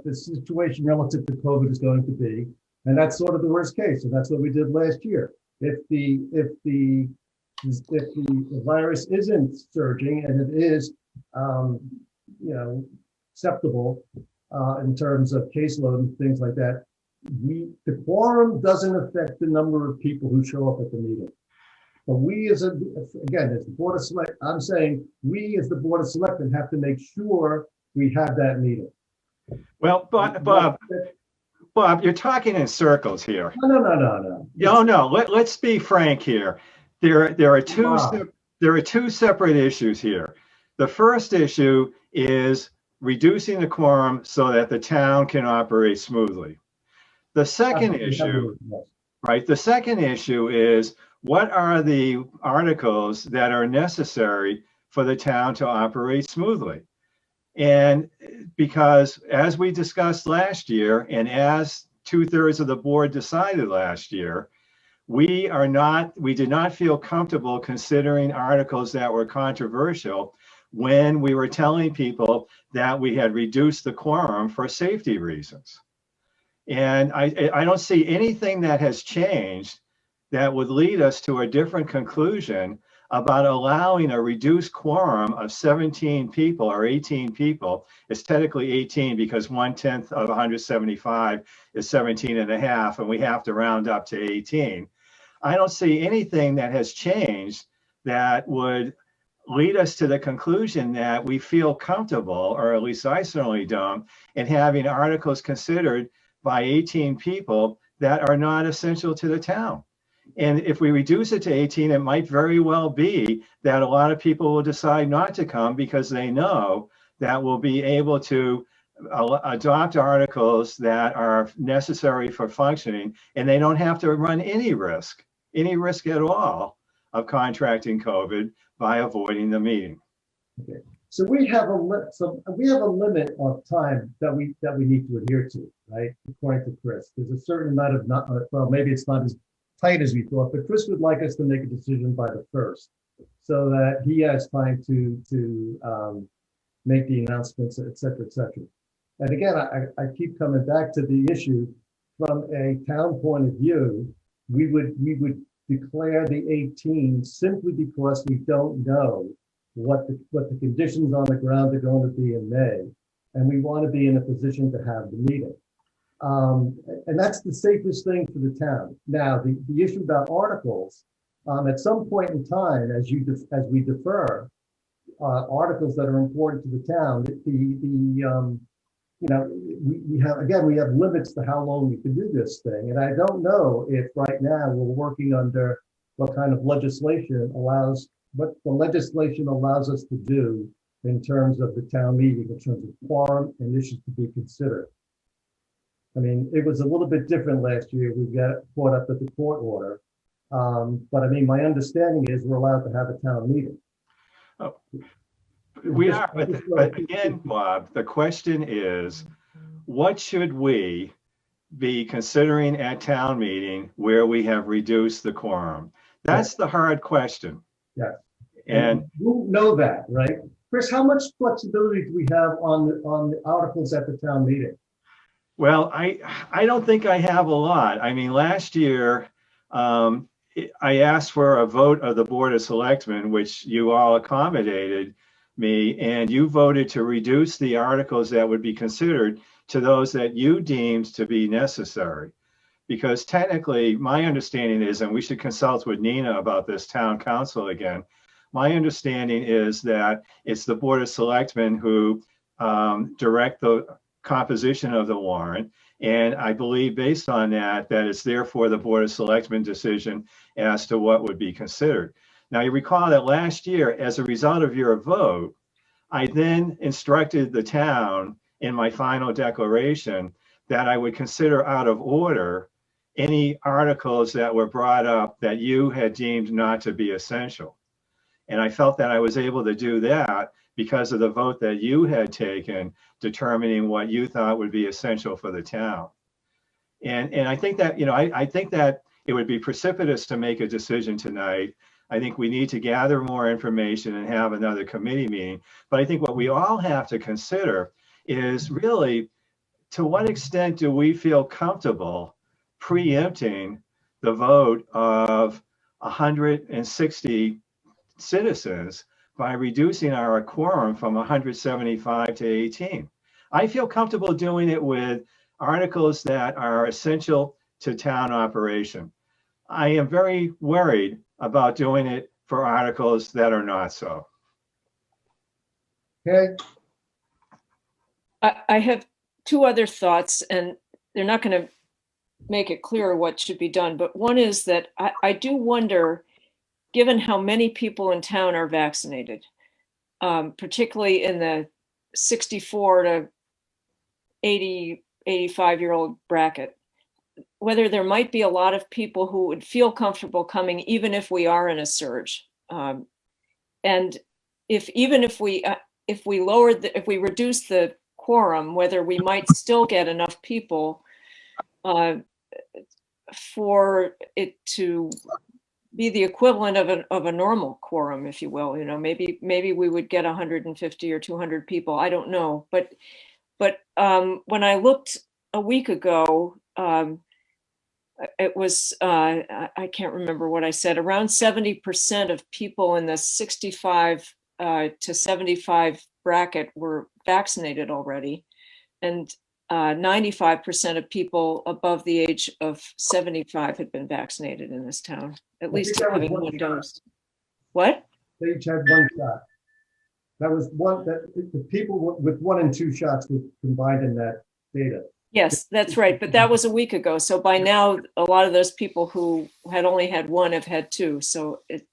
the situation relative to COVID is going to be. And that's sort of the worst case. And that's what we did last year. If the virus isn't surging and it is, acceptable in terms of caseload and things like that, the quorum doesn't affect the number of people who show up at the meeting. But we as the Board of Select, I'm saying we as the Board of Selectmen have to make sure we have that meeting. Well, Bob, you're talking in circles here. No. Let's be frank here. There are two separate issues here. The first issue is reducing the quorum so that the town can operate smoothly. The second issue, right? The second issue is, what are the articles that are necessary for the town to operate smoothly? And because, as we discussed last year, and as 2/3 of the board decided last year, we did not feel comfortable considering articles that were controversial when we were telling people that we had reduced the quorum for safety reasons. And I don't see anything that has changed that would lead us to a different conclusion about allowing a reduced quorum of 17 people or 18 people. It's technically 18 because 1/10 of 175 is 17 and a half, and we have to round up to 18. I don't see anything that has changed that would lead us to the conclusion that we feel comfortable, or at least I certainly don't, in having articles considered by 18 people that are not essential to the town. And if we reduce it to 18, it might very well be that a lot of people will decide not to come because they know that we'll be able to adopt articles that are necessary for functioning, and they don't have to run any risk at all of contracting COVID by avoiding the meeting. Okay. So we have a limit of time that we need to adhere to, right? According to Chris, there's a certain amount of well, maybe it's not as tight as we thought, but Chris would like us to make a decision by the 1st, so that he has time to make the announcements, et cetera, et cetera. And again, I keep coming back to the issue from a town point of view. We would declare the 18 simply because we don't know what the conditions on the ground are going to be in May, and we want to be in a position to have the meeting. And that's the safest thing for the town. Now, the issue about articles, at some point in time, as we defer articles that are important to the town, we have limits to how long we can do this thing. And I don't know if right now we're working under what kind of legislation what the legislation allows us to do in terms of the town meeting, in terms of quorum and issues to be considered. I mean, it was a little bit different last year. We got caught up at the court order. But I mean, my understanding is we're allowed to have a town meeting. We are, but again, Bob, the question is, what should we be considering at town meeting where we have reduced the quorum? That's the hard question. Yeah. And you know that, right? Chris, how much flexibility do we have on the articles at the town meeting? well, I don't think I have a lot. I mean, last year, I asked for a vote of the Board of Selectmen, which you all accommodated me, and you voted to reduce the articles that would be considered to those that you deemed to be necessary. Because technically, my understanding is, and we should consult with Nina about this town council again, my understanding is that it's the Board of Selectmen who direct the composition of the warrant. And I believe based on that it's therefore the Board of Selectmen decision as to what would be considered. Now, you recall that last year, as a result of your vote, I then instructed the town in my final declaration that I would consider out of order any articles that were brought up that you had deemed not to be essential. And I felt that I was able to do that because of the vote that you had taken, determining what you thought would be essential for the town. And I think that, I think that it would be precipitous to make a decision tonight. I think we need to gather more information and have another committee meeting. But I think what we all have to consider is really, to what extent do we feel comfortable preempting the vote of 160 citizens by reducing our quorum from 175 to 18. I feel comfortable doing it with articles that are essential to town operation. I am very worried about doing it for articles that are not so. Okay, I have two other thoughts, and they're not going to make it clear what should be done. But one is that I do wonder, given how many people in town are vaccinated, particularly in the 64 to 80, 85-year-old bracket, whether there might be a lot of people who would feel comfortable coming even if we are in a surge. And if we reduce the quorum, whether we might still get enough people for it to be the equivalent of a normal quorum, if you will. Maybe we would get 150 or 200 people. I don't know. But when I looked a week ago, it was, I can't remember what I said, around 70% of people in the 65 to 75 bracket were vaccinated already. And 95% of people above the age of 75 had been vaccinated in this town, at least having one dose. What? they each had one shot. That was one, that the people with 1 and 2 shots were combined in that data. Yes, that's right. But that was a week ago. So by now, a lot of those people who had only had 1 have had 2. So it's.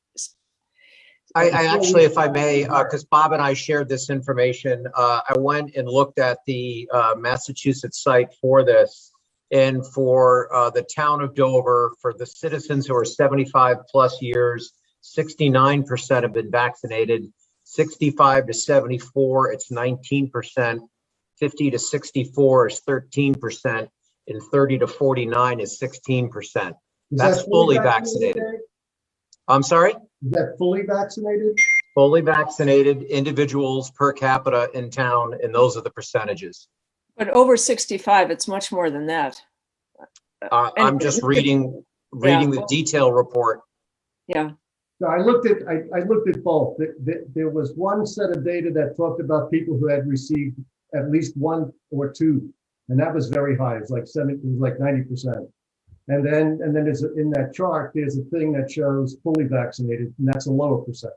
I actually, if I may, because Bob and I shared this information, I went and looked at the Massachusetts site for this. And for the town of Dover, for the citizens who are 75 plus years, 69% have been vaccinated. 65 to 74, it's 19%. 50 to 64 is 13%. And 30 to 49 is 16%. That's fully vaccinated. I'm sorry? Is that fully vaccinated? Fully vaccinated individuals per capita in town, and those are the percentages. But over 65, it's much more than that. I'm just reading the detail report. Yeah. So I looked at both. There was one set of data that talked about people who had received at least 1 or 2, and that was very high. It's like 90%. And then there's in that chart, there's a thing that shows fully vaccinated, and that's a lower percent.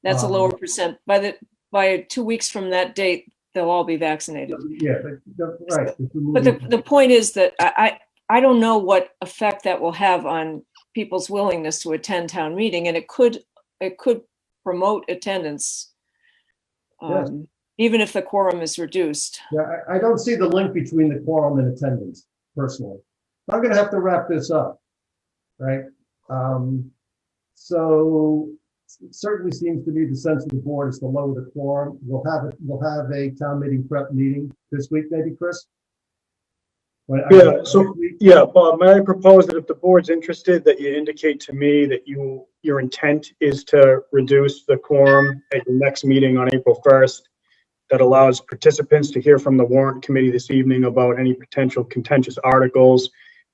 That's a lower percent. By 2 weeks from that date, they'll all be vaccinated. Yeah, right. But the point is that I don't know what effect that will have on people's willingness to attend town meeting, and it could promote attendance, Yes. even if the quorum is reduced. Yeah, I don't see the link between the quorum and attendance, personally. I'm going to have to wrap this up, right? So it certainly seems to be the sense of the board is to lower the quorum. We'll have a town meeting prep meeting this week, maybe, Chris? Yeah, so, yeah, Bob, may I propose that if the board's interested, that you indicate to me that your intent is to reduce the quorum at your next meeting on April 1st. That allows participants to hear from the warrant committee this evening about any potential contentious articles.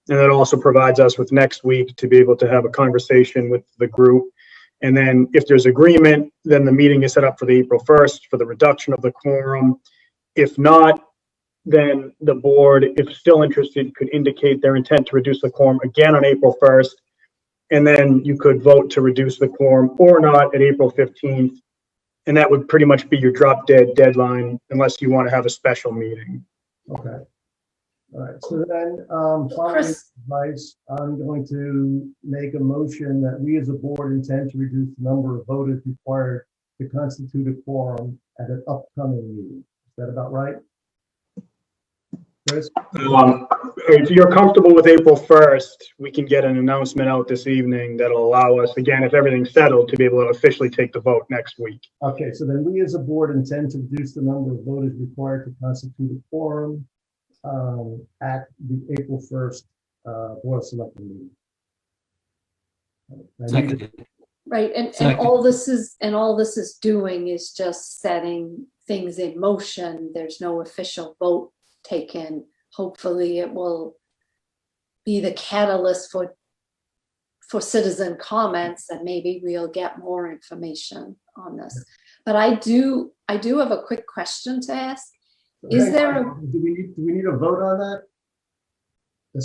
And that also provides us with next week to be able to have a conversation with the group. And then if there's agreement, then the meeting is set up for the April 1st for the reduction of the quorum. If not, then the board, if still interested, could indicate their intent to reduce the quorum again on April 1st. And then you could vote to reduce the quorum or not at April 15th. And that would pretty much be your drop dead deadline unless you want to have a special meeting. Okay. All right. So then, following advice, I'm going to make a motion that we as a board intend to reduce the number of voters required to constitute a quorum at an upcoming meeting. Is that about right? Chris? If you're comfortable with April 1st, we can get an announcement out this evening that'll allow us, again, if everything's settled, to be able to officially take the vote next week. Okay, so then we as a board intend to reduce the number of voters required to constitute a quorum at the April 1st Board of Selectmen meeting. Seconded. Right, and Second. all this is doing is just setting things in motion. There's no official vote taken. Hopefully it will be the catalyst for citizen comments, and maybe we'll get more information on this. But I do have a quick question to ask. Is there a, do we need a vote on that?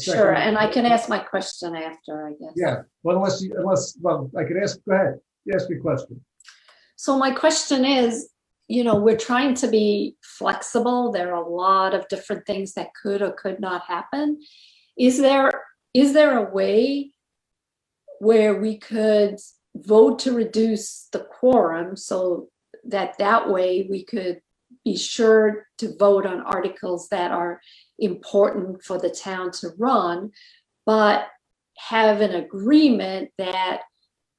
sure, and I can ask my question after, I guess. Yeah, well, well, I could ask, go ahead, ask your question. So my question is, we're trying to be flexible. There are a lot of different things that could or could not happen. Is there a way where we could vote to reduce the quorum so that way we could be sure to vote on articles that are important for the town to run, but have an agreement that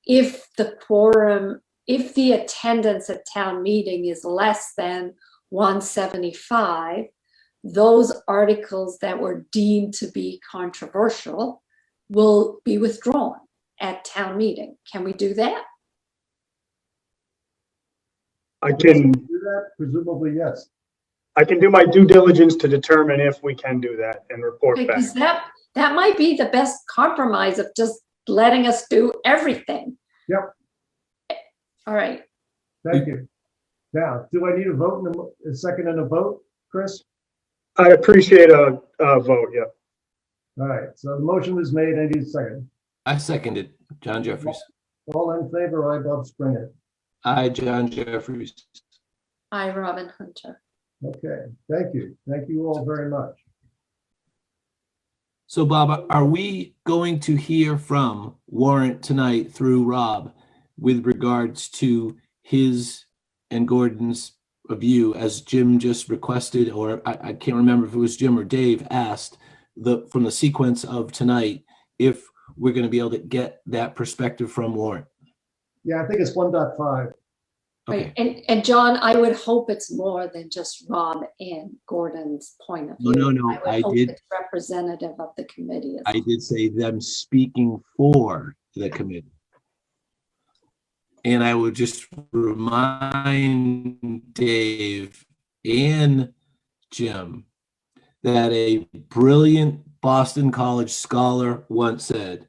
if the attendance at town meeting is less than 175, those articles that were deemed to be controversial will be withdrawn at town meeting. Can we do that? I can do that, presumably, yes. I can do my due diligence to determine if we can do that and report back. Because that might be the best compromise of just letting us do everything. Yep. All right. Thank you. Now, do I need a vote and a second and a vote, Chris? I appreciate a vote, yeah. All right, so the motion was made. I need a second. I seconded. John Jeffries. All in favor, aye, Bob Springer. Aye, John Jeffries. Aye, Robin Hunter. Okay, thank you. Thank you all very much. So Bob, are we going to hear from Warrant tonight through Rob with regards to his and Gordon's view, as Jim just requested, or I can't remember if it was Jim or Dave asked, from the sequence of tonight, if we're going to be able to get that perspective from Warrant? Yeah, I think it's 1.5. Right. And John, I would hope it's more than just Rob and Gordon's point of view. No, I hope it's representative of the committee. I did say them speaking for the committee. And I would just remind Dave and Jim that a brilliant Boston College scholar once said,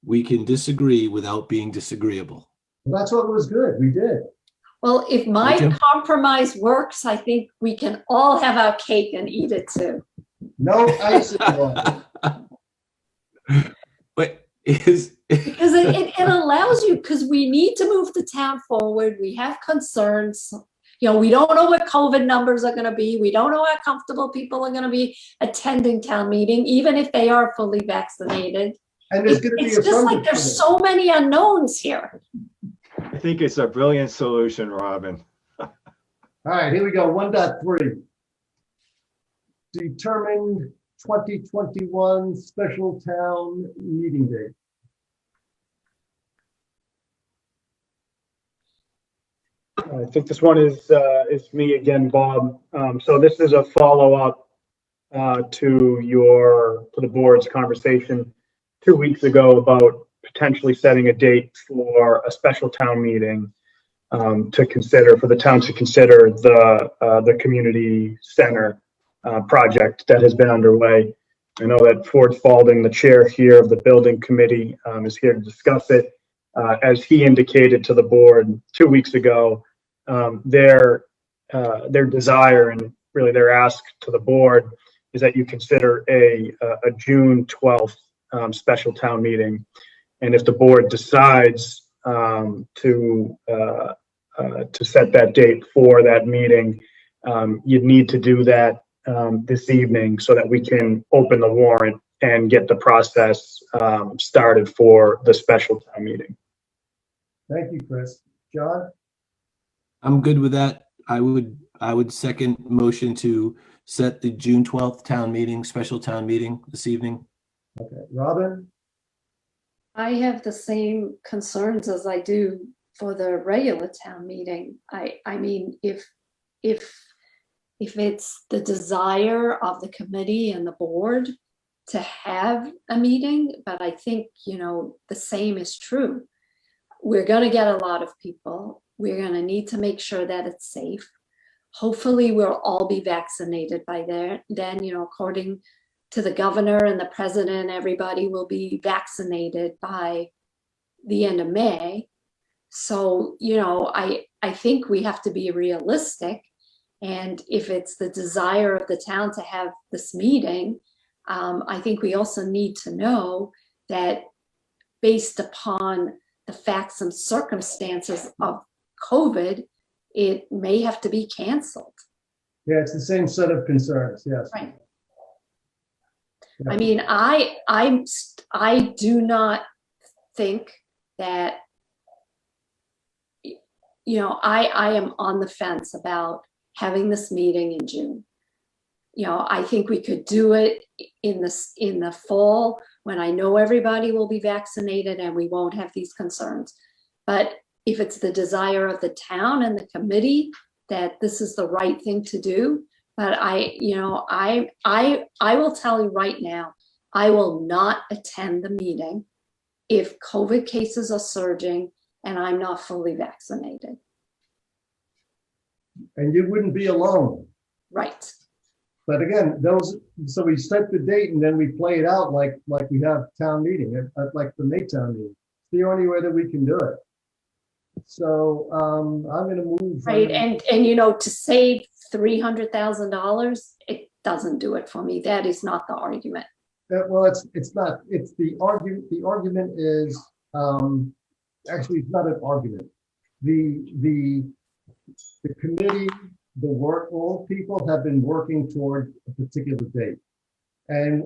"We can disagree without being disagreeable." Well, that's what was good. We did. Well, if my compromise works, I think we can all have our cake and eat it too. No ice in the water. But because it allows you, because we need to move the town forward. We have concerns. We don't know what COVID numbers are going to be. We don't know how comfortable people are going to be attending town meeting, even if they are fully vaccinated. And there's going to be it's just like there's so many unknowns here. I think it's a brilliant solution, Robin. All right, here we go. 1.3. Determined 2021 special town meeting date. I think this one is me again, Bob. So this is a follow-up to the board's conversation 2 weeks ago about potentially setting a date for a special town meeting for the town to consider the community center project that has been underway. I know that Ford Spalding, the chair here of the building committee, is here to discuss it. As he indicated to the board 2 weeks ago, their desire and really their ask to the board is that you consider a June 12th special town meeting. And if the board decides to set that date for that meeting, you'd need to do that this evening so that we can open the warrant and get the process started for the special town meeting. Thank you, Chris. John? I'm good with that. I would second motion to set the June 12th town meeting, special town meeting this evening. Okay. Robin? I have the same concerns as I do for the regular town meeting. I mean, if it's the desire of the committee and the board to have a meeting, but I think, the same is true. We're going to get a lot of people. We're going to need to make sure that it's safe. Hopefully we'll all be vaccinated by then, according to the governor and the president, everybody will be vaccinated by the end of May. So, I think we have to be realistic. And if it's the desire of the town to have this meeting, I think we also need to know that based upon the facts and circumstances of COVID, it may have to be canceled. Yeah, it's the same set of concerns, yes. Right. Yeah. I mean, I do not think that, I am on the fence about having this meeting in June. I think we could do it in the fall when I know everybody will be vaccinated and we won't have these concerns. But if it's the desire of the town and the committee that this is the right thing to do, but I will tell you right now, I will not attend the meeting if COVID cases are surging and I'm not fully vaccinated. And you wouldn't be alone. Right. But again, so we set the date and then we play it out like we have town meeting, like the May town meeting. It's the only way that we can do it. So I'm going to move. Right, and to save $300,000, it doesn't do it for me. That is not the argument. Well, it's not. It's the argument. The argument is actually it's not an argument. The committee, all people have been working toward a particular date, and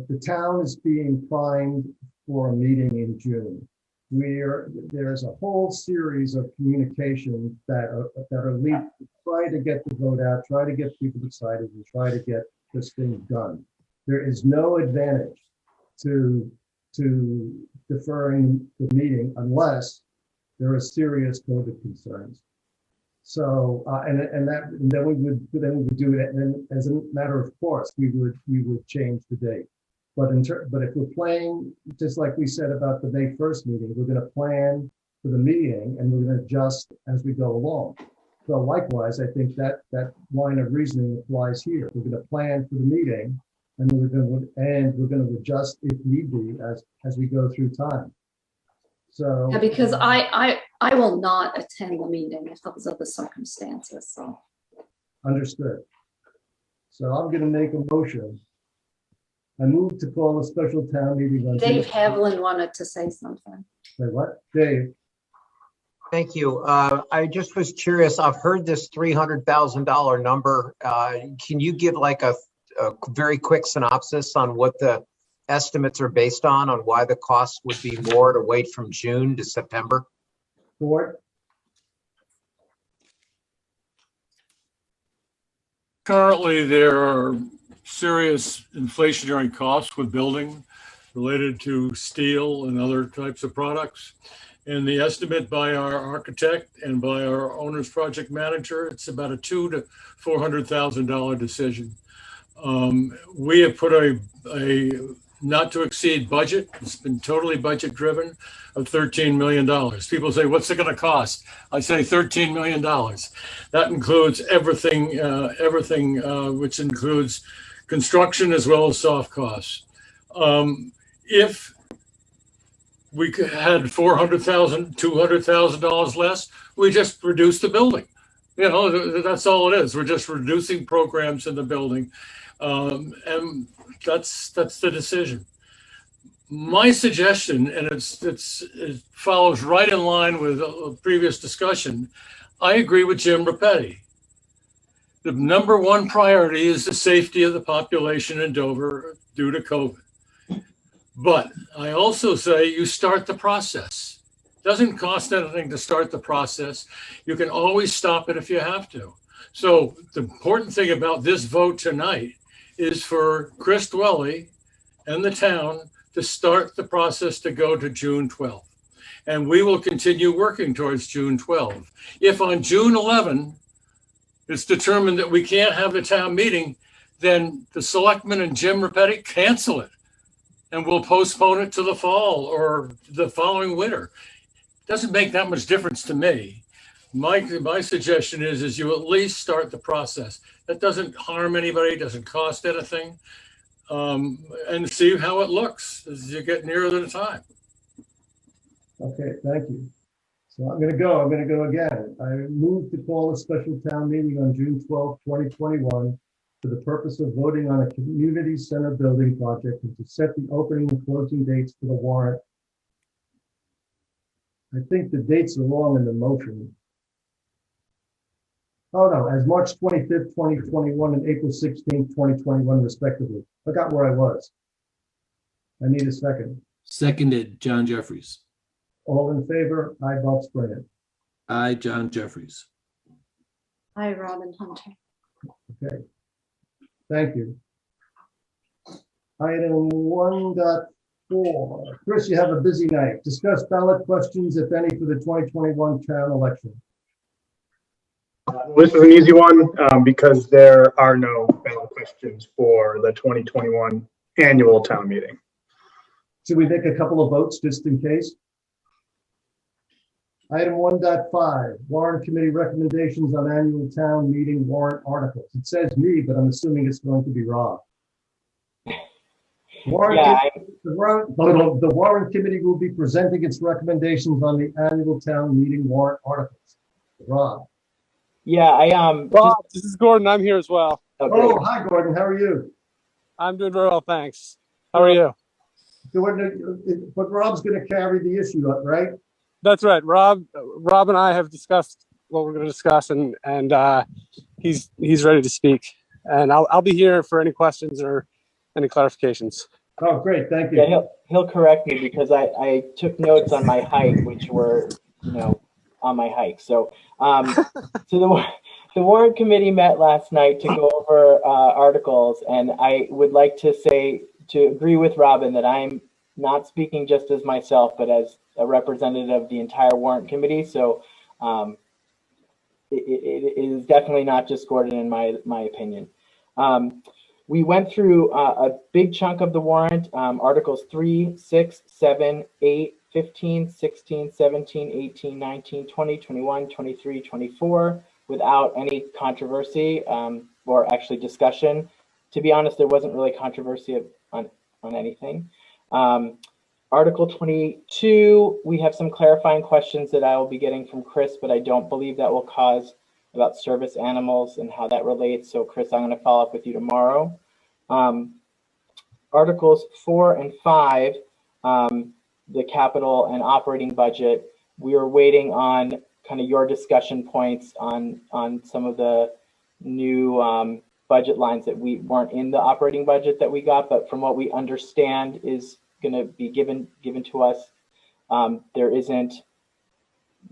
the town is being primed for a meeting in June. There's a whole series of communications that are linked to try to get the vote out, try to get people excited, and try to get this thing done. There is no advantage to deferring the meeting unless there are serious COVID concerns. So and then we would do it, and as a matter of course we would change the date. But if we're playing, just like we said about the May 1st meeting, we're going to plan for the meeting and we're going to adjust as we go along. So likewise, I think that line of reasoning applies here. We're going to plan for the meeting and we're going to adjust if need be as we go through time. So yeah, because I will not attend the meeting if those are the circumstances. So understood. So I'm going to make a motion. I move to call a special town meeting on. Dave Havlin wanted to say something. Say what? Dave? Thank you. I just was curious. I've heard this $300,000 number. Can you give like a very quick synopsis on what the estimates are based on why the cost would be more to wait from June to September? Ford? Currently, there are serious inflationary costs with building related to steel and other types of products. And the estimate by our architect and by our owner's project manager, it's about a $200,000 to $400,000 decision. We have put a not to exceed budget. It's been totally budget driven of $13 million. People say, what's it going to cost? I say $13 million. That includes everything, which includes construction as well as soft costs. If we had $400,000, $200,000 less, we just reduce the building. You know, that's all it is. We're just reducing programs in the building. And that's the decision. My suggestion, and it follows right in line with a previous discussion, I agree with Jim Rapetti. The number one priority is the safety of the population in Dover due to COVID. But I also say you start the process. It doesn't cost anything to start the process. You can always stop it if you have to. So the important thing about this vote tonight is for Chris Dwelly and the town to start the process to go to June 12th. And we will continue working towards June 12th. If on June 11, it's determined that we can't have the town meeting, then the selectmen and Jim Rapetti cancel it. And we'll postpone it to the fall or the following winter. Doesn't make that much difference to me. My suggestion is you at least start the process. That doesn't harm anybody, doesn't cost anything, and see how it looks as you get nearer to the time. Okay, thank you. So I'm going to go again. I move to call a special town meeting on June 12, 2021 for the purpose of voting on a community center building project and to set the opening and closing dates for the warrant. I think the dates are wrong in the motion. Oh no, as March 25th, 2021 and April 16th, 2021 respectively. Forgot where I was. I need a second. Seconded, John Jeffries. All in favor? Aye, Bob Sprant. Aye, John Jeffries. Hi, Robin Hunter. Okay. Thank you. Item 1.4. Chris, you have a busy night. Discuss ballot questions, if any, for the 2021 town election. This is an easy one because there are no ballot questions for the 2021 annual town meeting. Should we make a couple of votes just in case? Item 1.5, warrant committee recommendations on annual town meeting warrant articles. It says me, but I'm assuming it's going to be Rob. The warrant committee will be presenting its recommendations on the annual town meeting warrant articles. Rob. Yeah, Rob, this is Gordon. I'm here as well. Oh, hi, Gordon. How are you? I'm doing very well, thanks. How are you? But Rob's going to carry the issue up, right? That's right. Rob and I have discussed what we're going to discuss, and he's ready to speak. And I'll be here for any questions or any clarifications. Oh, great. Thank you. Yeah, he'll correct me because I took notes on my hike, which were, on my hike. So, so the warrant committee met last night to go over articles, and I would like to agree with Robin that I'm not speaking just as myself, but as a representative of the entire warrant committee. So it is definitely not just Gordon in my opinion. We went through a big chunk of the warrant, articles 3, 6, 7, 8, 15, 16, 17, 18, 19, 20, 21, 23, 24, without any controversy or actually discussion. To be honest, there wasn't really controversy on anything. Article 22, we have some clarifying questions that I will be getting from Chris, but I don't believe that will cause about service animals and how that relates. So Chris, I'm going to follow up with you tomorrow. Articles 4 and 5, the capital and operating budget, we are waiting on kind of your discussion points on some of the new budget lines that we weren't in the operating budget that we got, but from what we understand is going to be given to us.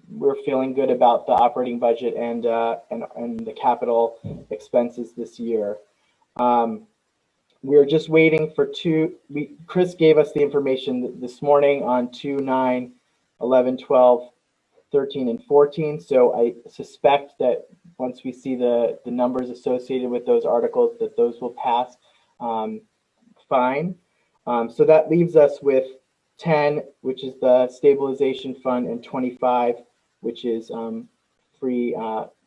We're feeling good about the operating budget and the capital expenses this year. We're just waiting for Chris gave us the information this morning on 2, 9, 11, 12, 13, and 14. So I suspect that once we see the numbers associated with those articles, that those will pass fine. So that leaves us with 10, which is the stabilization fund, and 25, which is free,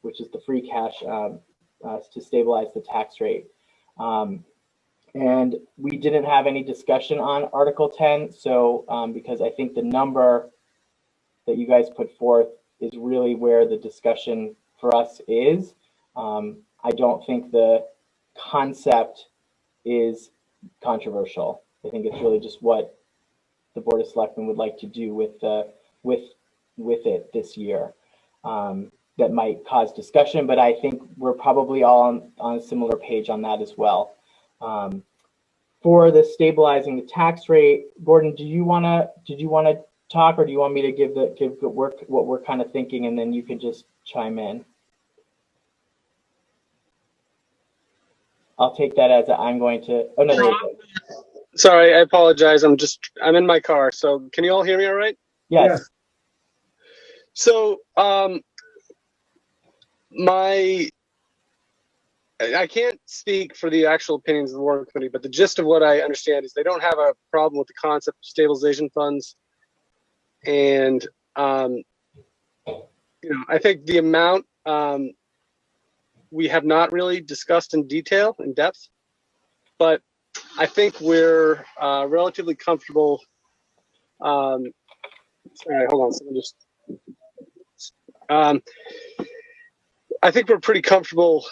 which is the free cash to stabilize the tax rate. And we didn't have any discussion on Article 10, so because I think the number that you guys put forth is really where the discussion for us is. I don't think the concept is controversial. I think it's really just what the Board of Selectmen would like to do with it this year. That might cause discussion, but I think we're probably all on a similar page on that as well. For the stabilizing the tax rate, Gordon, did you want to talk, or do you want me to give what we're kind of thinking, and then you can just chime in? I'll take that as I'm going to. Oh no, there you go. Sorry, I apologize. I'm in my car. So can you all hear me all right? Yes. So I can't speak for the actual opinions of the Warrant Committee, but the gist of what I understand is they don't have a problem with the concept of stabilization funds. And, I think the amount we have not really discussed in depth, but I think we're relatively comfortable. Sorry, hold on. Someone just. I think we're pretty comfortable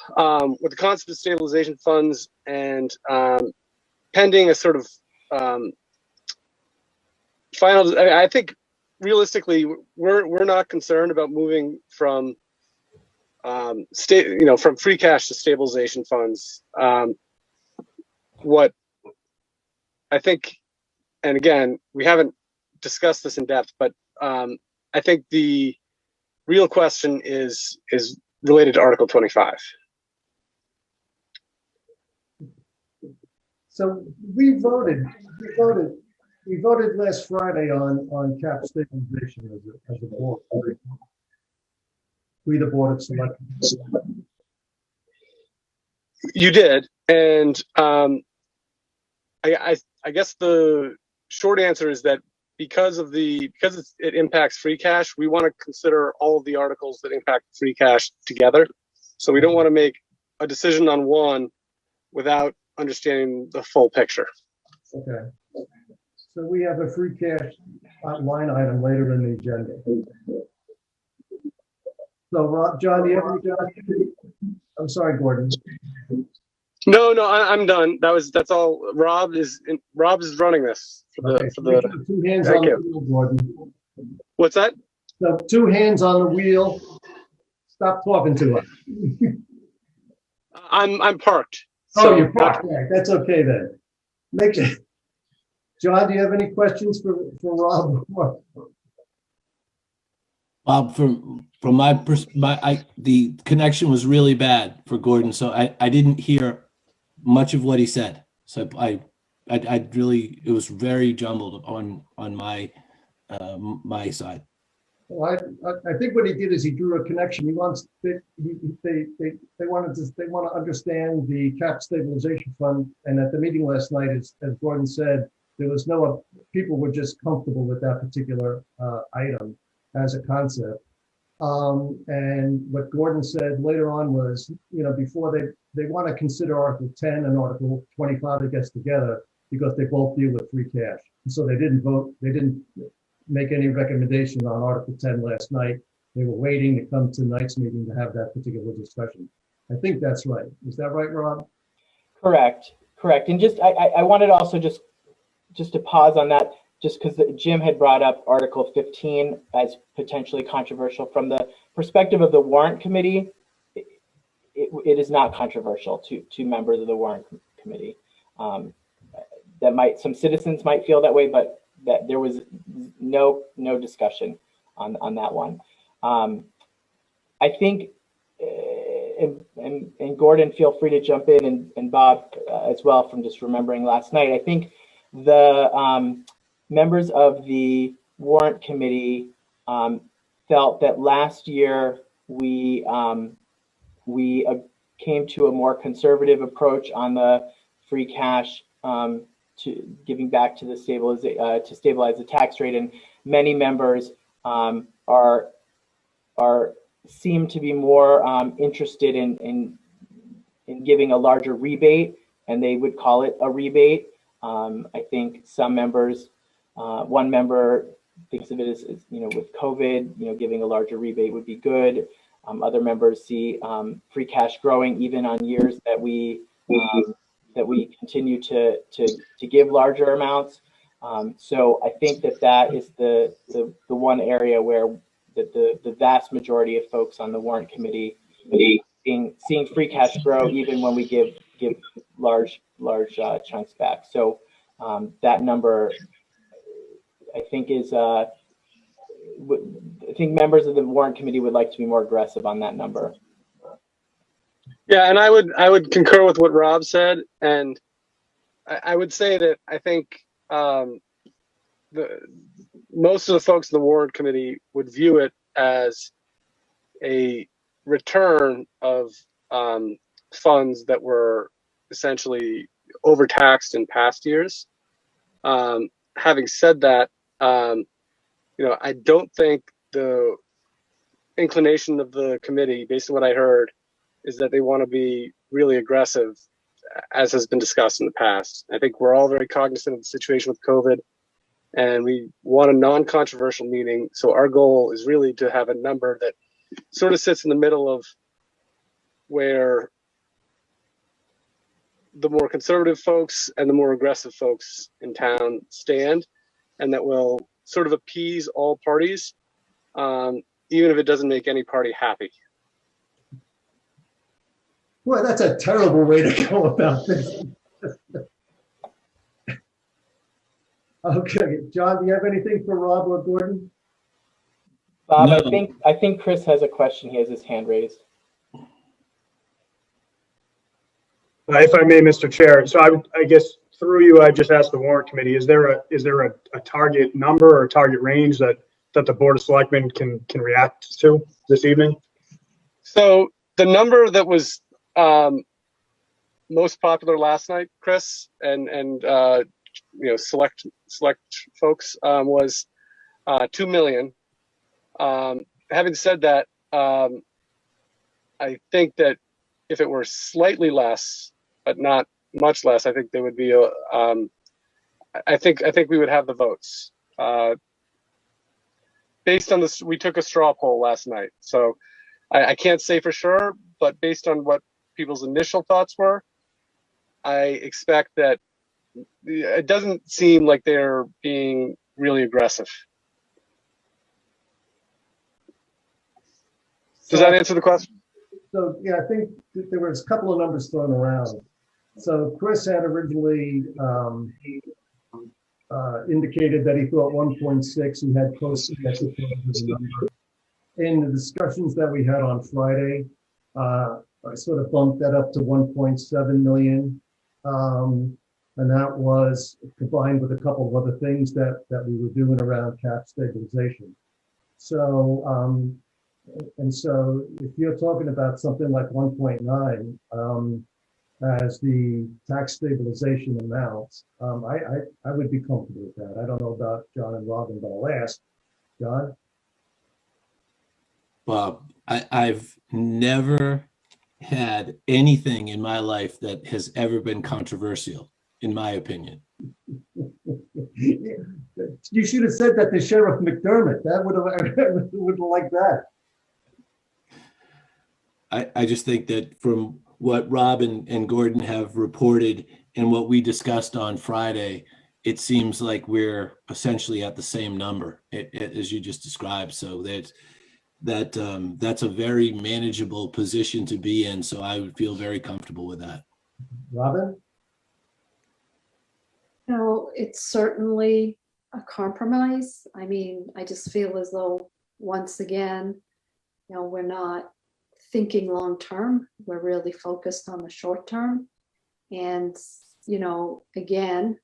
with the concept of stabilization funds, and pending a sort of final. I think realistically, we're not concerned about moving from from free cash to stabilization funds. What I think, and again, we haven't discussed this in depth, but I think the real question is related to Article 25. So we voted last Friday on cap stabilization as a board. We, the Board of Selectmen. You did, and I guess the short answer is that because it impacts free cash, we want to consider all of the articles that impact free cash together. So we don't want to make a decision on one without understanding the full picture. Okay. So we have a free cash line item later in the agenda. So John, do you have any? I'm sorry, Gordon. No, I'm done. That's all. Rob is running this for Okay, the. Two hands on the wheel, Gordon. What's that? So 2 hands on the wheel. Stop talking to us. I'm parked. So you're parked. Right. That's okay then. John, do you have any questions for Rob? Bob, from my perspective, the connection was really bad for Gordon, so I didn't hear much of what he said. So I really, it was very jumbled on my my side. Well, I think what he did is he drew a connection. He wants they want to understand the cap stabilization fund. And at the meeting last night, as Gordon said, there was people were just comfortable with that particular item as a concept. And what Gordon said later on was, before they want to consider Article 10 and Article 25 that gets together because they both deal with free cash. And so they didn't make any recommendation on Article 10 last night. They were waiting to come to tonight's meeting to have that particular discussion. I think that's right. Is that right, Rob? Correct. And just, I wanted also just to pause on that, just because Jim had brought up Article 15 as potentially controversial. From the perspective of the Warrant Committee, it is not controversial to members of the Warrant Committee. Some citizens might feel that way, but that there was no discussion on that one. I think, and Gordon, feel free to jump in, and Bob as well, from just remembering last night. I think the members of the warrant committee felt that last year we came to a more conservative approach on the free cash to giving back to the to stabilize the tax rate, and many members seem to be more interested in giving a larger rebate, and they would call it a rebate. I think some members, one member thinks of it as with COVID, giving a larger rebate would be good. Other members see free cash growing even on years that we continue to give larger amounts. So I think that is the one area where the vast majority of folks on the warrant committee seeing free cash grow even when we give large chunks back. So that number, I think, is I think members of the warrant committee would like to be more aggressive on that number. Yeah, and I would concur with what Rob said, and I would say that I think most of the folks in the warrant committee would view it as a return of funds that were essentially overtaxed in past years. Having said that, I don't think the inclination of the committee, based on what I heard, is that they want to be really aggressive, as has been discussed in the past. I think we're all very cognizant of the situation with COVID, and we want a non-controversial meeting. So our goal is really to have a number that sort of sits in the middle of where the more conservative folks and the more aggressive folks in town stand, and that will sort of appease all parties, even if it doesn't make any party happy. Well, that's a terrible way to go about this. Okay, John, do you have anything for Rob or Gordon? Bob, No. I think Chris has a question. He has his hand raised. If I may, Mr. Chair, so I guess through you, I just asked the warrant committee, is there a target number or a target range that the Board of Selectmen can react to this evening? So the number that was most popular last night, Chris, and select folks, was 2 million. Having said that, I think that if it were slightly less, but not much less, I think there would be I think we would have the votes. Based on this, we took a straw poll last night, so I can't say for sure, but based on what people's initial thoughts were, I expect that it doesn't seem like they're being really aggressive. Does that answer the question? So, yeah, I think there was a couple of numbers thrown around. So Chris had originally indicated that he thought 1.6. He had close to the number. In the discussions that we had on Friday, I sort of bumped that up to 1.7 million. And that was combined with a couple of other things that we were doing around cap stabilization. So, and so if you're talking about something like 1.9 as the tax stabilization amounts, I would be comfortable with that. I don't know about John and Robin, but I'll ask. John? Bob, I've never had anything in my life that has ever been controversial, in my opinion. You should have said that to Sheriff McDermott. That would have liked that. I just think that from what Rob and Gordon have reported and what we discussed on Friday, it seems like we're essentially at the same number as you just described. So that's a very manageable position to be in. So I would feel very comfortable with that. Robin? No, it's certainly a compromise. I mean, I just feel as though once again, we're not thinking long term. We're really focused on the short term. And, again,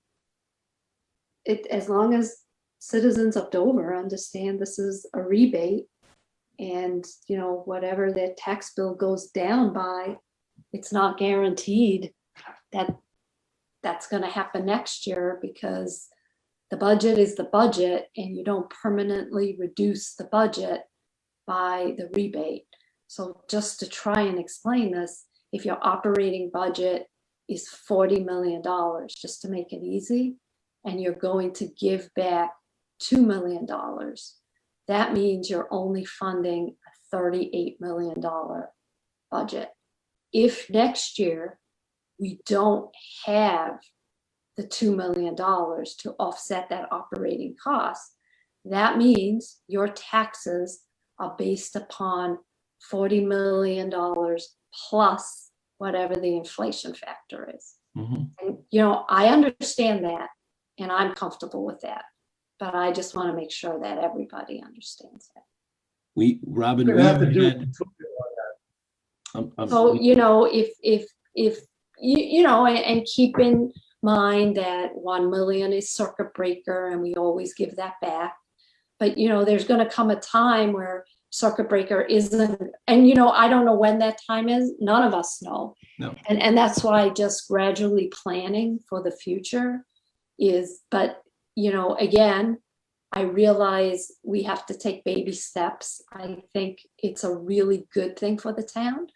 as long as citizens of Dover understand this is a rebate. And, whatever their tax bill goes down by, it's not guaranteed that that's going to happen next year, because the budget is the budget and you don't permanently reduce the budget by the rebate. So just to try and explain this, if your operating budget is $40 million, just to make it easy, and you're going to give back $2 million, that means you're only funding a $38 million budget. If next year we don't have the $2 million to offset that operating cost, that means your taxes are based upon $40 million plus whatever the inflation factor is. Mm-hmm. And, I understand that and I'm comfortable with that, but I just want to make sure that everybody understands that. Robin, We're we gonna have to had- do it on that. So, if and keep in mind that 1 million is circuit breaker and we always give that back. But, there's going to come a time where circuit breaker isn't, and, I don't know when that time is. None of us know. No. And that's why just gradually planning for the future is, but, again, I realize we have to take baby steps. I think it's a really good thing for the town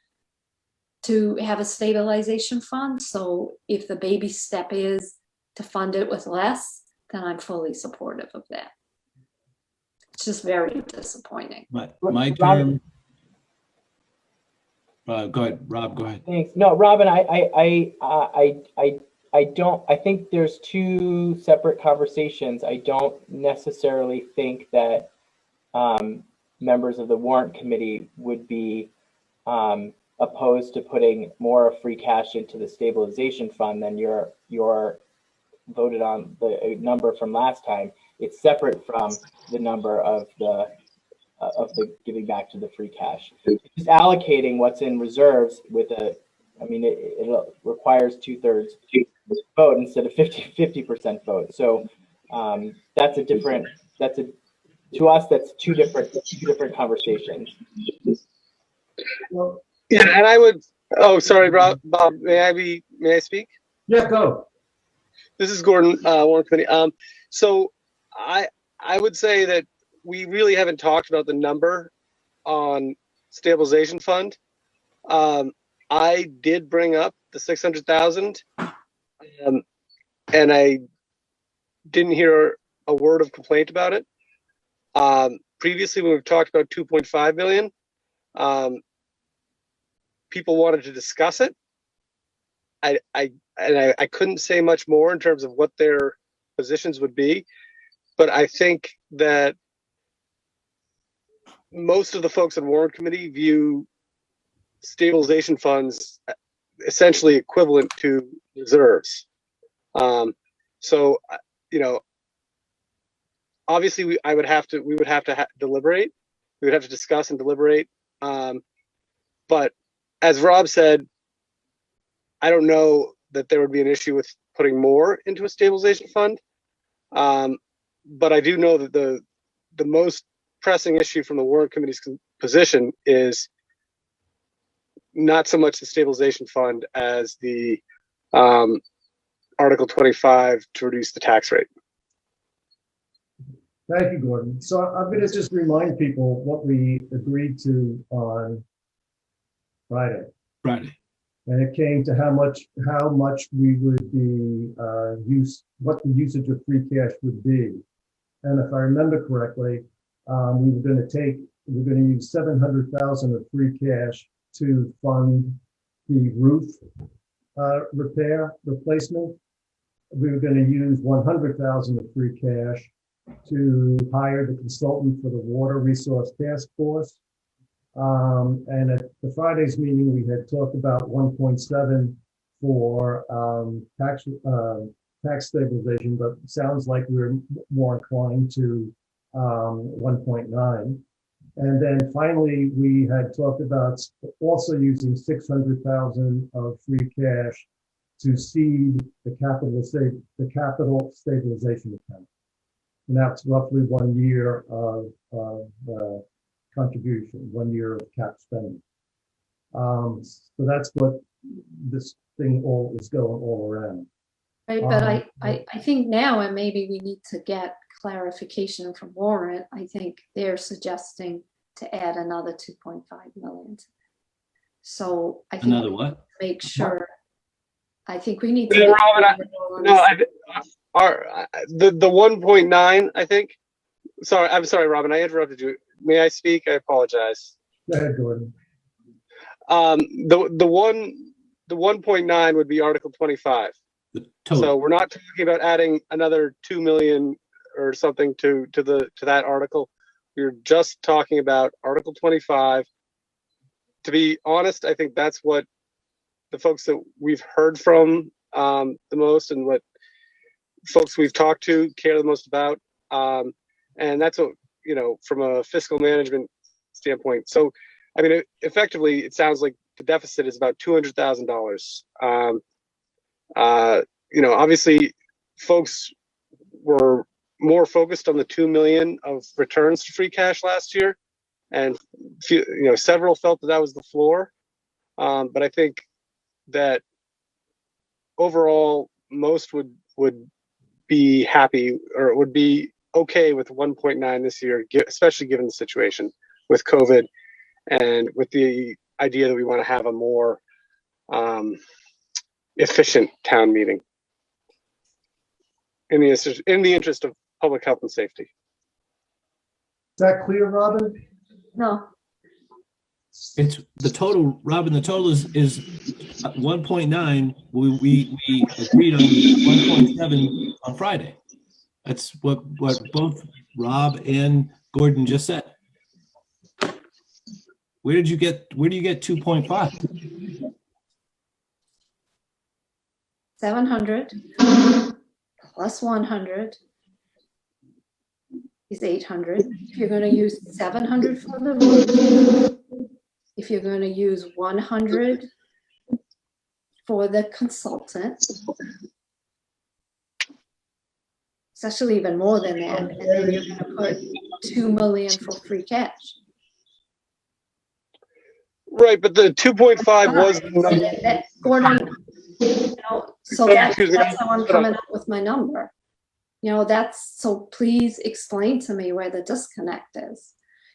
to have a stabilization fund. So if the baby step is to fund it with less, then I'm fully supportive of that. It's just very disappointing. My term. Go ahead, Rob. Go ahead. Thanks. No, Robin, I don't. I think there's two separate conversations. I don't necessarily think that members of the warrant committee would be opposed to putting more free cash into the stabilization fund than your voted on the number from last time. It's separate from the number of the giving back to the free cash. Just allocating what's in reserves with it requires 2/3 vote instead of 50% vote. So that's to us, that's two different conversations. Well, Yeah, and I would. Oh, sorry, Bob. May I speak? yeah, go. This is Gordon, Warren Committee. So I would say that we really haven't talked about the number on stabilization fund. I did bring up the 600,000, and I didn't hear a word of complaint about it. Previously, when we've talked about 2.5 million, people wanted to discuss it. I couldn't say much more in terms of what their positions would be, but I think that most of the folks on warrant committee view stabilization funds essentially equivalent to reserves. So obviously we would have to deliberate. We would have to discuss and deliberate. But as Rob said, I don't know that there would be an issue with putting more into a stabilization fund. But I do know that the most pressing issue from the warrant committee's position is not so much the stabilization fund as the Article 25 to reduce the tax rate. Thank you, Gordon. So I'm going to just remind people what we agreed to on Friday. And it came to how much we would be what the usage of free cash would be. And if I remember correctly, we were going to use 700,000 of free cash to fund the roof replacement. We were going to use 100,000 of free cash to hire the consultant for the water resource task force. And at the Friday's meeting, we had talked about 1.7 for tax stabilization, but it sounds like we're more inclined to 1.9. And then finally, we had talked about also using 600,000 of free cash to seed the capital stabilization account. And that's roughly 1 year of contribution, 1 year of cap spending. So that's what this thing all is going all around. Right, but I think now, and maybe we need to get clarification from Warren, I think they're suggesting to add another 2.5 million. So I think Another what? make sure, I think we need to. No, Robin, the 1.9, I think. Sorry, I'm sorry, Robin, I interrupted you. May I speak? I apologize. Go ahead, Gordon. The 1.9 would be Article 25. So we're not talking about adding another 2 million or something to that article. We're just talking about Article 25. To be honest, I think that's what the folks that we've heard from the most, and what folks we've talked to care the most about. And that's what, you know, from a fiscal management standpoint. So, I mean, effectively, it sounds like the deficit is about $200,000. You know, obviously, folks were more focused on the 2 million of returns to free cash last year, and several felt that was the floor. But I think that overall, most would be happy, or would be okay with 1.9 this year, especially given the situation with COVID, and with the idea that we want to have a more efficient town meeting in the interest of public health and safety. Is that clear, Robin? No. It's the total, Robin, the total is 1.9. We agreed on 1.7 on Friday. That's what both Rob and Gordon just said. Where do you get 2.5? 700 plus 100 is 800. If you're going to use 700 for the roof, if you're going to use 100 for the consultant, it's actually even more than that. And then you're going to put 2 million for free cash. Right, but the 2.5 was the number. Gordon, so that's how I'm coming up with my number. So please explain to me where the disconnect is.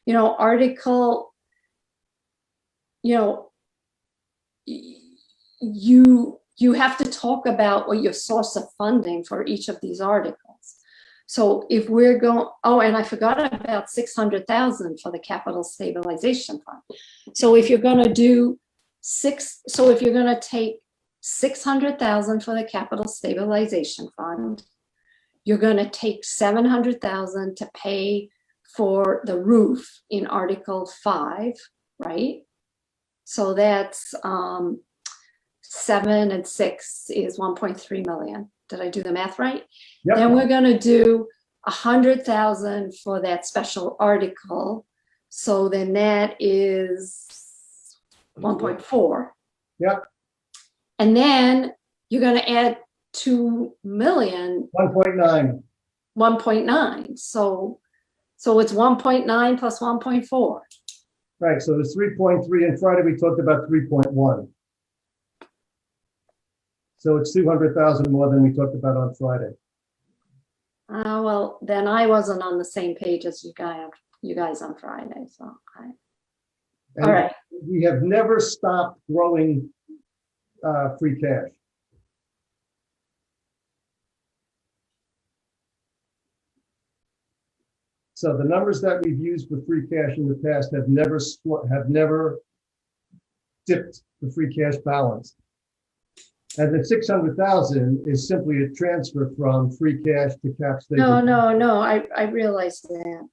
Article, you have to talk about what your source of funding for each of these articles. So if we're going, and I forgot about 600,000 for the capital stabilization fund. So if you're going to do if you're going to take 600,000 for the capital stabilization fund, you're going to take 700,000 to pay for the roof in Article 5, right? So that's 7 and 6 is 1.3 million. Did I do the math right? Yep. Then we're going to do 100,000 for that special article. So then that is 1.4. Yep. And then you're going to add 2 million. 1.9. 1.9. So it's 1.9 plus 1.4. Right. So there's 3.3, and Friday we talked about 3.1. So it's 200,000 more than we talked about on Friday. Well, then I wasn't on the same page as you guys on Friday. So all right. We have never stopped growing free cash. So the numbers that we've used for free cash in the past have never dipped the free cash balance. And the 600,000 is simply a transfer from free cash to cap stabilization. No. I realized that.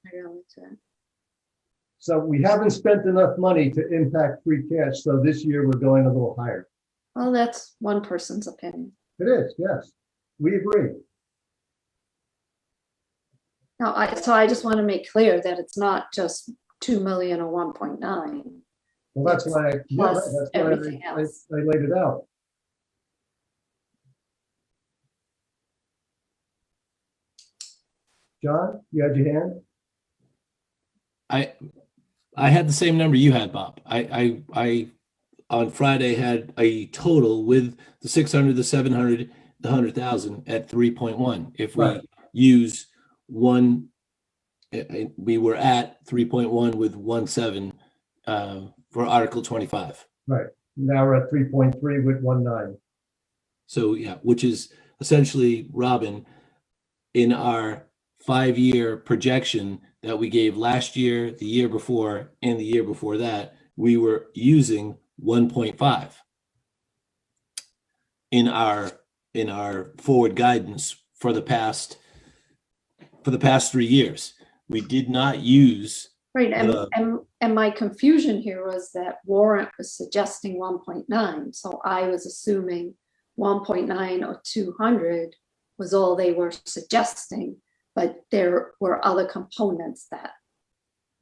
So we haven't spent enough money to impact free cash. So this year we're going a little higher. Well, that's one person's opinion. It is, yes. We agree. No, so I just want to make clear that it's not just 2 million or 1.9. Well, that's why I laid it out. John, you had your hand? I had the same number you had, Bob. I on Friday had a total with the 600, the 700, the 100,000 at 3.1. If we Right. use one, we were at 3.1 with 1.7 for Article 25. Right. Now we're at 3.3 with 1.9. So yeah, which is essentially, Robin, in our 5-year projection that we gave last year, the year before, and the year before that, we were using 1.5 in our forward guidance for the past 3 years. We did not use Right, and my confusion here was that Warrant was suggesting 1.9, so I was assuming 1.9 or 200 was all they were suggesting, but there were other components that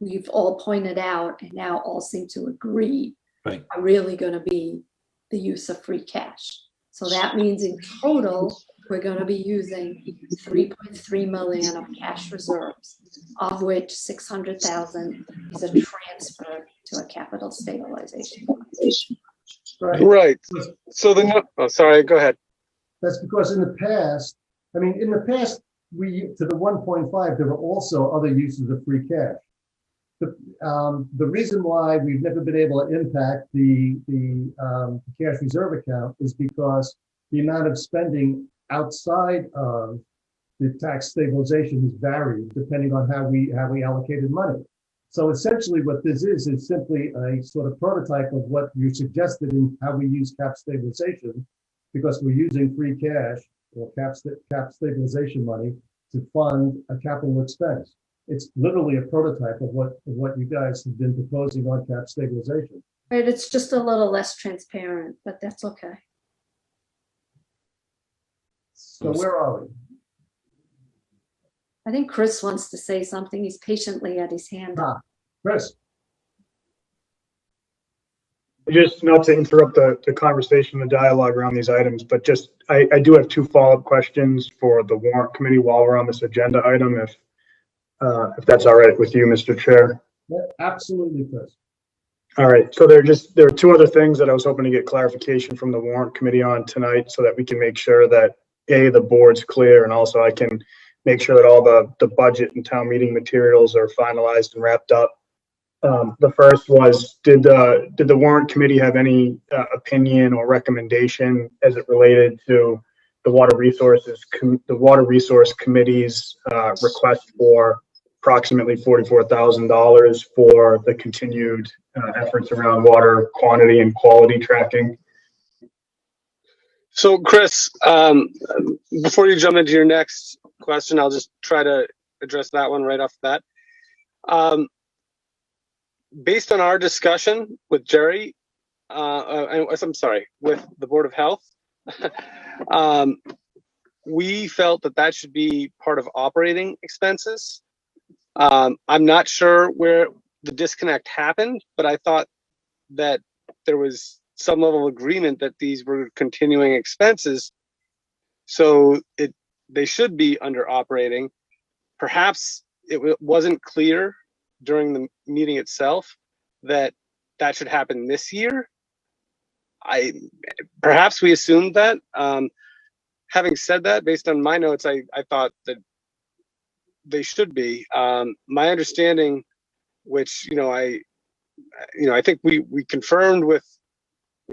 we've all pointed out and now all seem to agree right. are really going to be the use of free cash. So that means in total, we're going to be using 3.3 million of cash reserves, of which 600,000 is a transfer to a capital stabilization fund. Right. So oh, sorry, go ahead. That's because in the past, to the 1.5, there were also other uses of free cash. The reason why we've never been able to impact the cash reserve account is because the amount of spending outside of the tax stabilization has varied depending on how we allocated money. So essentially what this is simply a sort of prototype of what you suggested in how we use cap stabilization, because we're using free cash or cap stabilization money to fund a capital expense. It's literally a prototype of what you guys have been proposing on cap stabilization. Right, it's just a little less transparent, but that's okay. So where are we? I think Chris wants to say something. He's patiently at his hand up. Chris. Just not to interrupt the conversation, the dialogue around these items, but just I do have 2 follow-up questions for the warrant committee while we're on this agenda item, if that's all right with you, Mr. Chair. Yeah, absolutely, Chris. All right, so there are 2 other things that I was hoping to get clarification from the warrant committee on tonight, so that we can make sure that the board's clear, and also I can make sure that all the budget and town meeting materials are finalized and wrapped up. The first was, did the warrant committee have any opinion or recommendation as it related to the Water Resource Committee's request for approximately $44,000 for the continued efforts around water quantity and quality tracking? So Chris, before you jump into your next question, I'll just try to address that one right off the bat. Based on our discussion with Jerry, I'm sorry, with the Board of Health, we felt that should be part of operating expenses. I'm not sure where the disconnect happened, but I thought that there was some level of agreement that these were continuing expenses, so they should be under operating. Perhaps it wasn't clear during the meeting itself that should happen this year. Perhaps we assumed that. Having said that, based on my notes, I thought that they should be. My understanding, which I think we confirmed with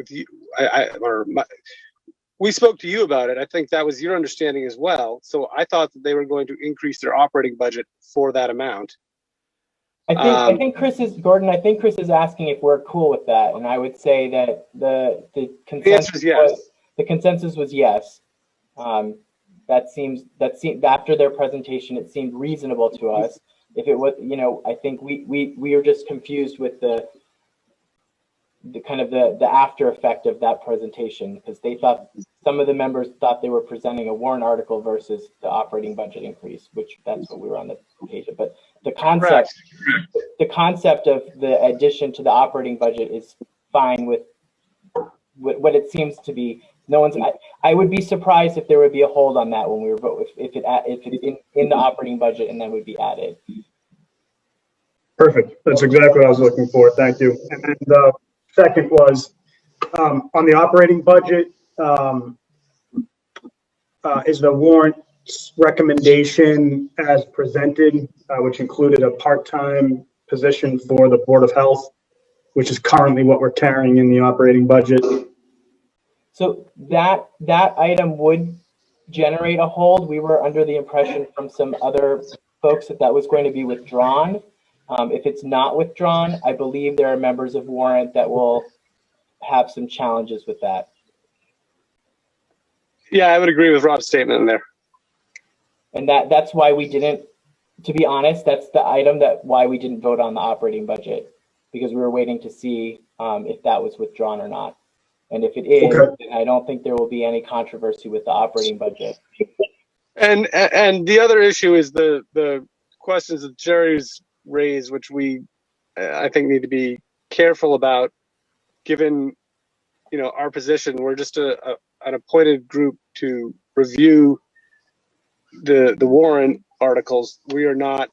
you, we spoke to you about it. I think that was your understanding as well. So I thought that they were going to increase their operating budget for that amount. I think Chris is asking if we're cool with that, and I would say that the consensus was yes. That seems after their presentation, it seemed reasonable to us. If it was, I think we were just confused with the kind of the after effect of that presentation, because they thought, some of the members thought they were presenting a warrant article versus the operating budget increase, which that's what we were on the page of. But the concept of the addition to the operating budget is fine with what it seems to be No one's. I would be surprised if there would be a hold on that when we were if it's in the operating budget and then would be added. Perfect. That's exactly what I was looking for. Thank you. And then the second was on the operating budget. Is the warrant recommendation as presented, which included a part-time position for the Board of Health, which is currently what we're carrying in the operating budget? So that item would generate a hold. We were under the impression from some other folks that was going to be withdrawn. If it's not withdrawn, I believe there are members of warrant that will have some challenges with that. Yeah, I would agree with Rob's statement in there. And that's why we didn't, to be honest, that's the item why we didn't vote on the operating budget, because we were waiting to see if that was withdrawn or not. And if it is, then I don't think there will be any controversy with the operating budget. And the other issue is the questions that Jerry's raised, which I think need to be careful about, given our position. We're just an appointed group to review the warrant articles. We are not,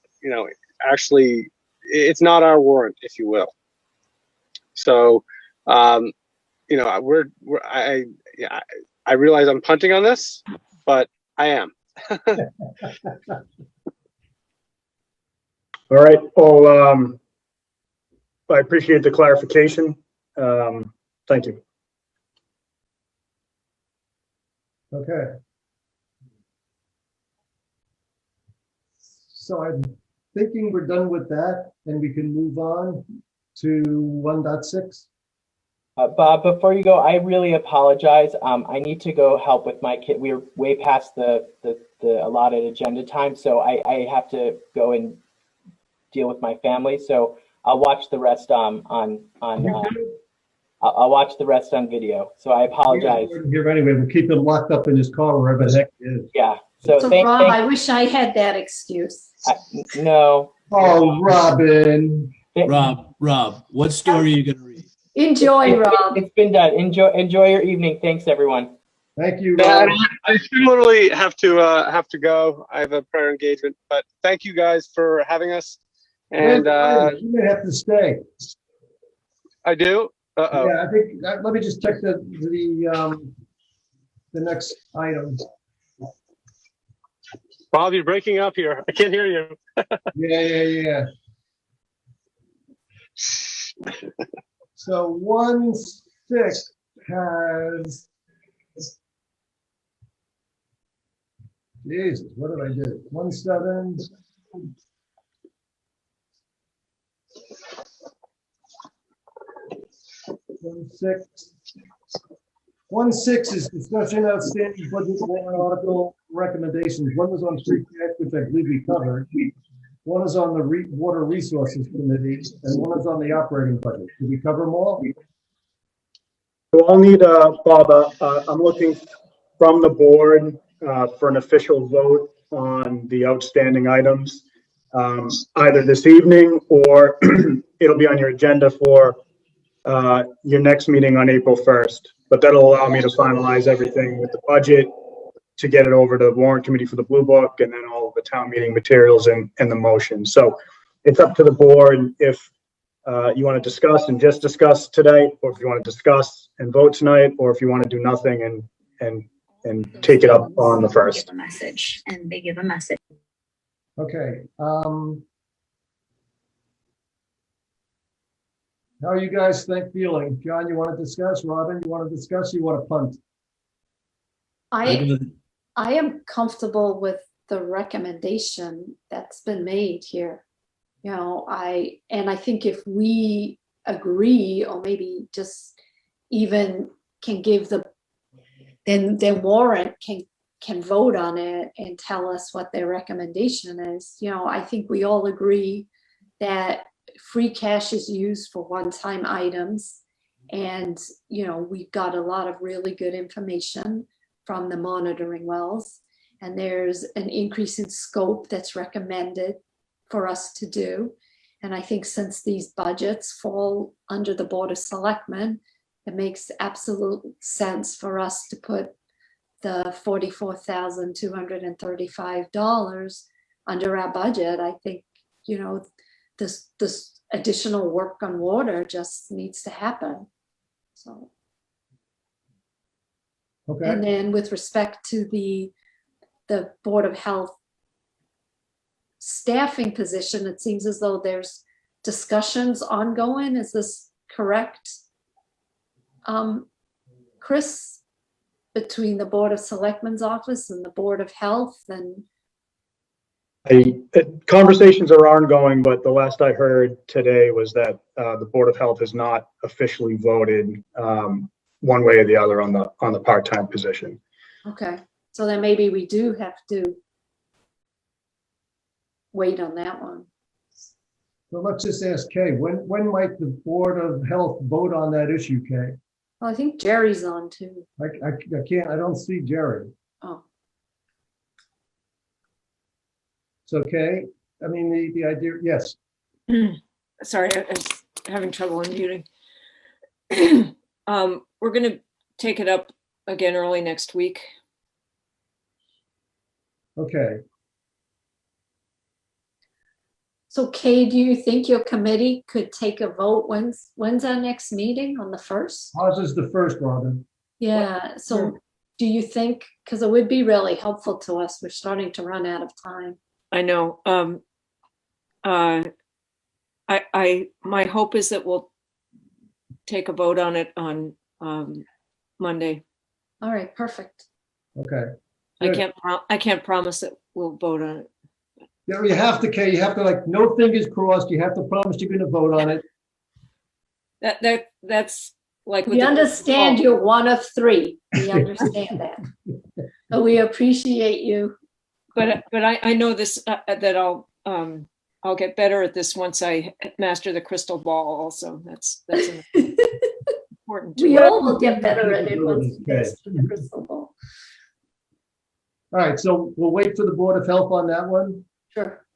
actually, it's not our warrant, if you will. So, I realize I'm punting on this, but I am. All right. Well, I appreciate the clarification. Thank you. Okay. So I'm thinking we're done with that and we can move on to 1.6. Bob, before you go, I really apologize. I need to go help with my kid. We're way past the allotted agenda time, so I have to go and deal with my family. So I'll watch the rest I'll watch the rest on video. So I apologize. Here anyway, we'll keep him locked up in his car wherever the heck he is. Yeah. So Rob, I wish I had that excuse. No. Oh, Robin. Rob, what story are you going to read? Enjoy, Rob. It's been done. Enjoy your evening. Thanks, everyone. Thank you, Rob. I literally have to go. I have a prior engagement, but thank you guys for having us. And you may have to stay. I do. Uh-oh. Yeah, I think. Let me just check the next item. Bob, you're breaking up here. I can't hear you. Yeah. So 1.6 has. Jesus, what did I do? 1.7. 1.6 is discussion outstanding budget warrant article recommendations. One was on free cash, which I believe we covered. One is on the Water Resources Committee, and one is on the operating budget. Did we cover them all? So I'll need, Bob, I'm looking from the board for an official vote on the outstanding items, either this evening or it'll be on your agenda for your next meeting on April 1st. But that'll allow me to finalize everything with the budget, to get it over to the warrant committee for the blue book, and then all of the town meeting materials and the motion. So it's up to the board if you want to discuss and just discuss today, or if you want to discuss and vote tonight, or if you want to do nothing and take it up on the 1st. They give a message. Okay. How are you guys feeling? John, you want to discuss? Robin, you want to discuss? You want to punt? I am comfortable with the recommendation that's been made here. I think if we agree, or maybe just even can give then warrant can vote on it and tell us what their recommendation is. I think we all agree that free cash is used for one-time items, and we've got a lot of really good information from the monitoring wells, and there's an increase in scope that's recommended for us to do. And I think since these budgets fall under the Board of Selectmen, it makes absolute sense for us to put the $44,235 under our budget. I think, this additional work on water just needs to happen. So. Okay. And then with respect to the Board of Health staffing position, it seems as though there's discussions ongoing. Is this correct? Chris, between the Board of Selectmen's office and the Board of Health, and Conversations are ongoing, but the last I heard today was that the Board of Health has not officially voted one way or the other on the part-time position. okay, so then maybe we do have to wait on that one. So let's just ask Kay, when might the Board of Health vote on that issue, Kay? Well, I think Jerry's on too. I don't see Jerry. Oh, So Kay, I mean, the idea, yes. Sorry, I was having trouble unmuting. We're going to take it up again early next week. Okay. so Kay, do you think your committee could take a vote? When's our next meeting? On the 1st? Ours is the first, Robin. Yeah, so do you think, because it would be really helpful to us, we're starting to run out of time. I know. My hope is that we'll take a vote on it on Monday. All right, perfect. Okay. I can't promise that we'll vote on it. Yeah, you have to, Kay, you have to, like, no fingers crossed, you have to promise you're gonna vote on it. That's like. We understand you're one of 3. We understand that. But we appreciate you. But I know this, that I'll get better at this once I master the crystal ball also. That's important. We all will get better at it once we master the crystal ball. All right, so we'll wait for the Board of Health on that one. Sure.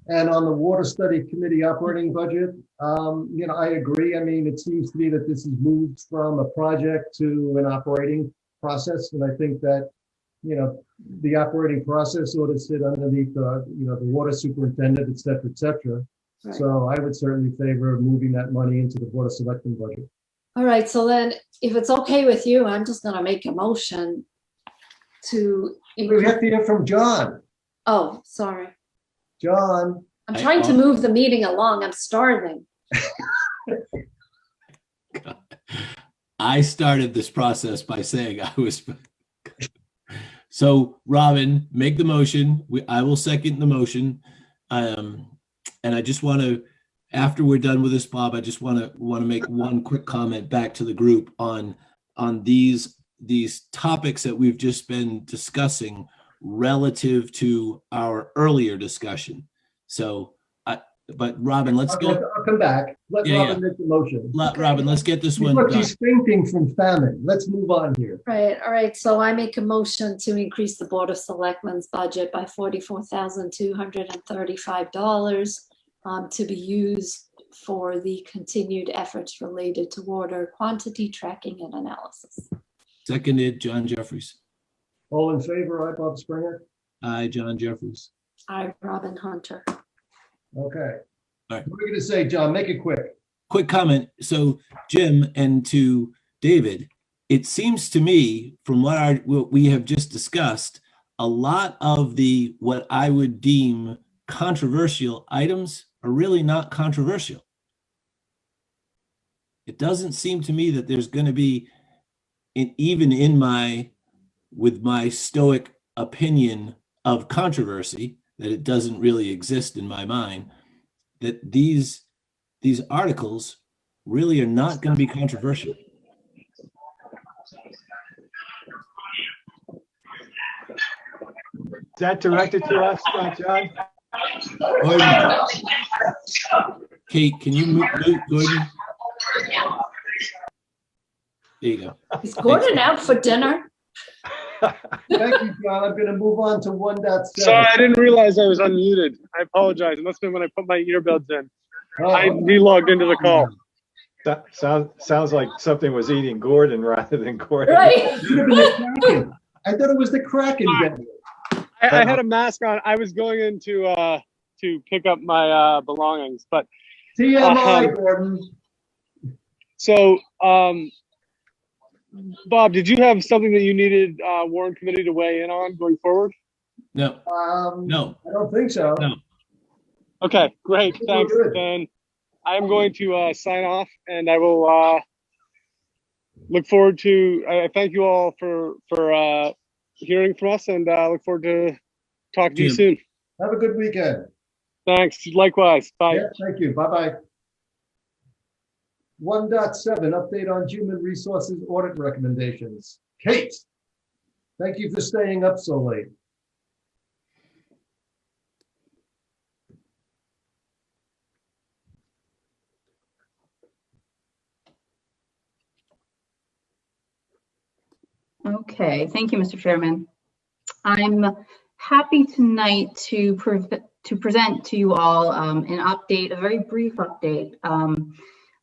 And on the Water Study Committee operating budget, I agree. I mean, it seems to me that this has moved from a project to an operating process. And I think that, the operating process ought to sit underneath the water superintendent, et cetera, et cetera. Right. So I would certainly favor moving that money into the Board of Selectmen budget. All right, so then if it's okay with you, I'm just gonna make a motion to. We have to hear from John. Oh, sorry. John. I'm trying to move the meeting along. I'm starving. I started this process by saying I was. So Robin, make the motion. I will second the motion. And I just want to, after we're done with this, Bob, I just want to make one quick comment back to the group on these topics that we've just been discussing relative to our earlier discussion. So, but Robin, let's go. I'll come back. Let Robin make the motion. Robin, let's get this one Look, done. he's fainting from famine. Let's move on here. Right, all right, so I make a motion to increase the Board of Selectmen's budget by $44,235 to be used for the continued efforts related to water quantity tracking and analysis. Seconded, John Jeffries. All in favor, aye, Bob Springer? Aye, John Jeffries. Aye, Robin Hunter. Okay. All right. What are you going to say, John? Make it quick. Quick comment. So Jim and to David, it seems to me from what we have just discussed, a lot of what I would deem controversial items are really not controversial. It doesn't seem to me that there's going to be, with my stoic opinion of controversy, that it doesn't really exist in my mind, that these articles really are not going to be controversial. Is that directed to us, John? Kate, can you mute Gordon? There you go. Is Gordon out for dinner? Thank you, John. I'm going to move on to 1.7. Sorry, I didn't realize I was unmuted. I apologize. It must have been when I put my earbuds in. Oh, I relogged into the call. Sounds like something was eating Gordon rather than Gordon. Right. Should have been the Kraken. I thought it was the Kraken getting it. I had a mask on. I was going in to pick up my belongings, but TMI, Gordon. so Bob, did you have something that you needed Warren Committee to weigh in on going forward? No, no, I don't think so. no. Okay, great. We're Thanks. good. Then I'm going to sign off, and I will look forward to. I thank you all for hearing from us, and look forward to talking to you soon. Have a good weekend. Thanks. Likewise. Bye. Yeah, thank you. Bye-bye. 1.7, update on human resources audit recommendations. Kate, thank you for staying up so late. Okay, thank you, Mr. Chairman. I'm happy tonight to present to you all an update, a very brief update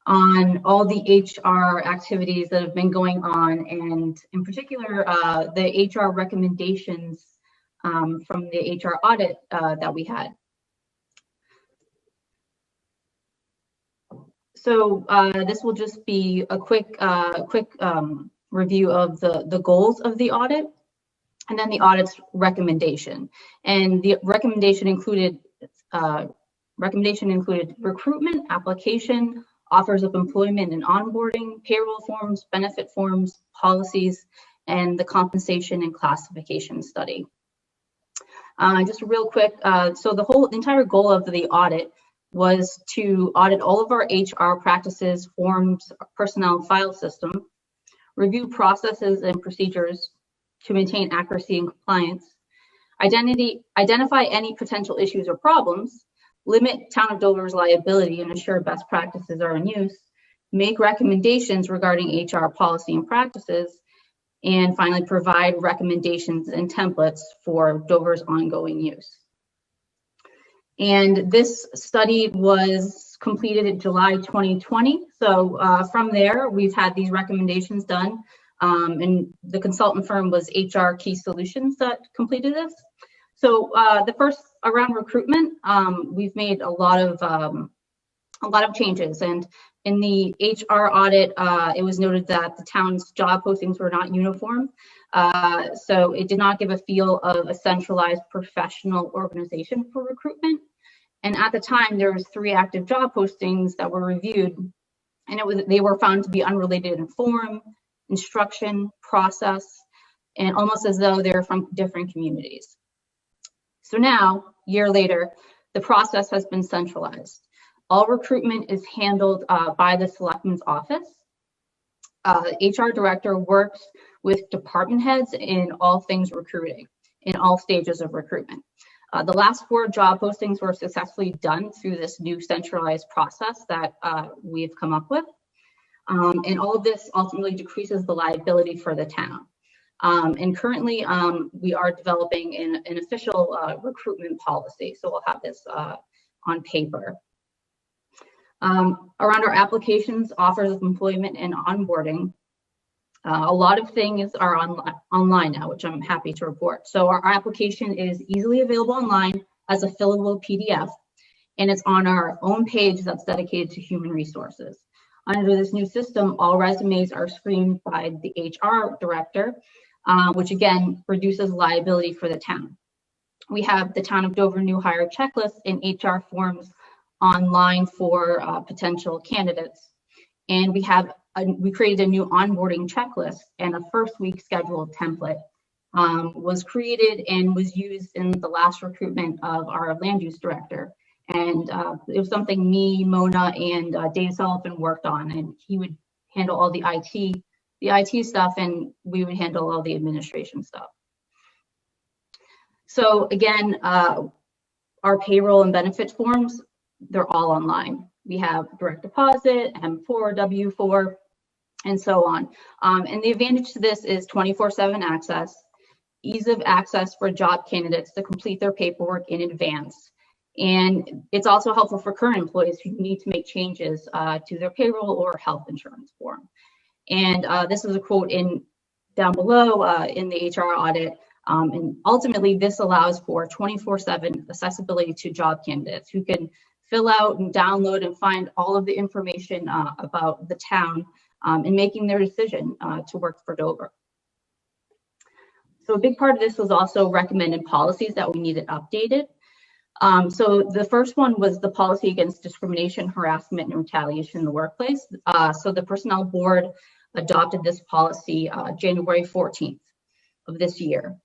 on all the HR activities that have been going on, and in particular, the HR recommendations from the HR audit that we had. So this will just be a quick review of the goals of the audit, and then the audit's recommendation. And the recommendation included recruitment, application, offers of employment and onboarding, payroll forms, benefit forms, policies, and the compensation and classification study. Just real quick, so the entire goal of the audit was to audit all of our HR practices, forms, personnel file system, review processes and procedures to maintain accuracy and compliance, identify any potential issues or problems, limit Town of Dover's liability and ensure best practices are in use, make recommendations regarding HR policy and practices, and finally provide recommendations and templates for Dover's ongoing use. And this study was completed in July 2020. So from there, we've had these recommendations done. And the consultant firm was HR Key Solutions that completed this. So the first around recruitment, we've made a lot of changes. And in the HR audit, it was noted that the town's job postings were not uniform. So it did not give a feel of a centralized professional organization for recruitment. And at the time, there was 3 active job postings that were reviewed, and they were found to be unrelated in form, instruction, process, and almost as though they're from different communities. So now, a year later, the process has been centralized. All recruitment is handled by the Selectmen's office. HR director works with department heads in all things recruiting, in all stages of recruitment. The last 4 job postings were successfully done through this new centralized process that we've come up with. And all of this ultimately decreases the liability for the town. And currently, we are developing an official recruitment policy. So we'll have this on paper. Around our applications, offers of employment, and onboarding, a lot of things are online now, which I'm happy to report. So our application is easily available online as a fillable PDF, and it's on our own page that's dedicated to human resources. Under this new system, all resumes are screened by the HR director, which again reduces liability for the town. We have the Town of Dover new hire checklist and HR forms online for potential candidates. And we created a new onboarding checklist, and a first week schedule template was created and was used in the last recruitment of our land use director. And it was something me, Mona, and Dave Sullivan worked on, and he would handle all the IT stuff, and we would handle all the administration stuff. So again, our payroll and benefit forms, they're all online. We have direct deposit, M4, W4, and so on. And the advantage to this is 24/7 access, ease of access for job candidates to complete their paperwork in advance, And it's also helpful for current employees who need to make changes to their payroll or health insurance form. And this is a quote down below in the HR audit. And ultimately, this allows for 24/7 accessibility to job candidates who can fill out and download and find all of the information about the town in making their decision to work for Dover. So a big part of this was also recommended policies that we needed updated. So the first one was the policy against discrimination, harassment, and retaliation in the workplace. So the Personnel Board adopted this policy January 14th of this year.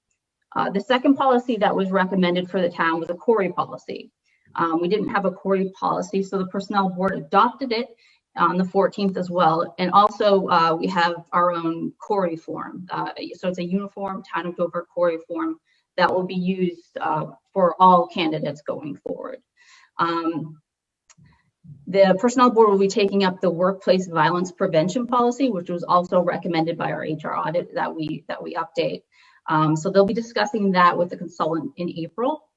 The second policy that was recommended for the town was a CORI policy. We didn't have a CORI policy, so the Personnel Board adopted it on the 14th as well. And also we have our own CORI form. So it's a uniform Town of Dover CORI form that will be used for all candidates going forward. The Personnel Board will be taking up the workplace violence prevention policy, which was also recommended by our HR audit that we update. So they'll be discussing that with the consultant in April.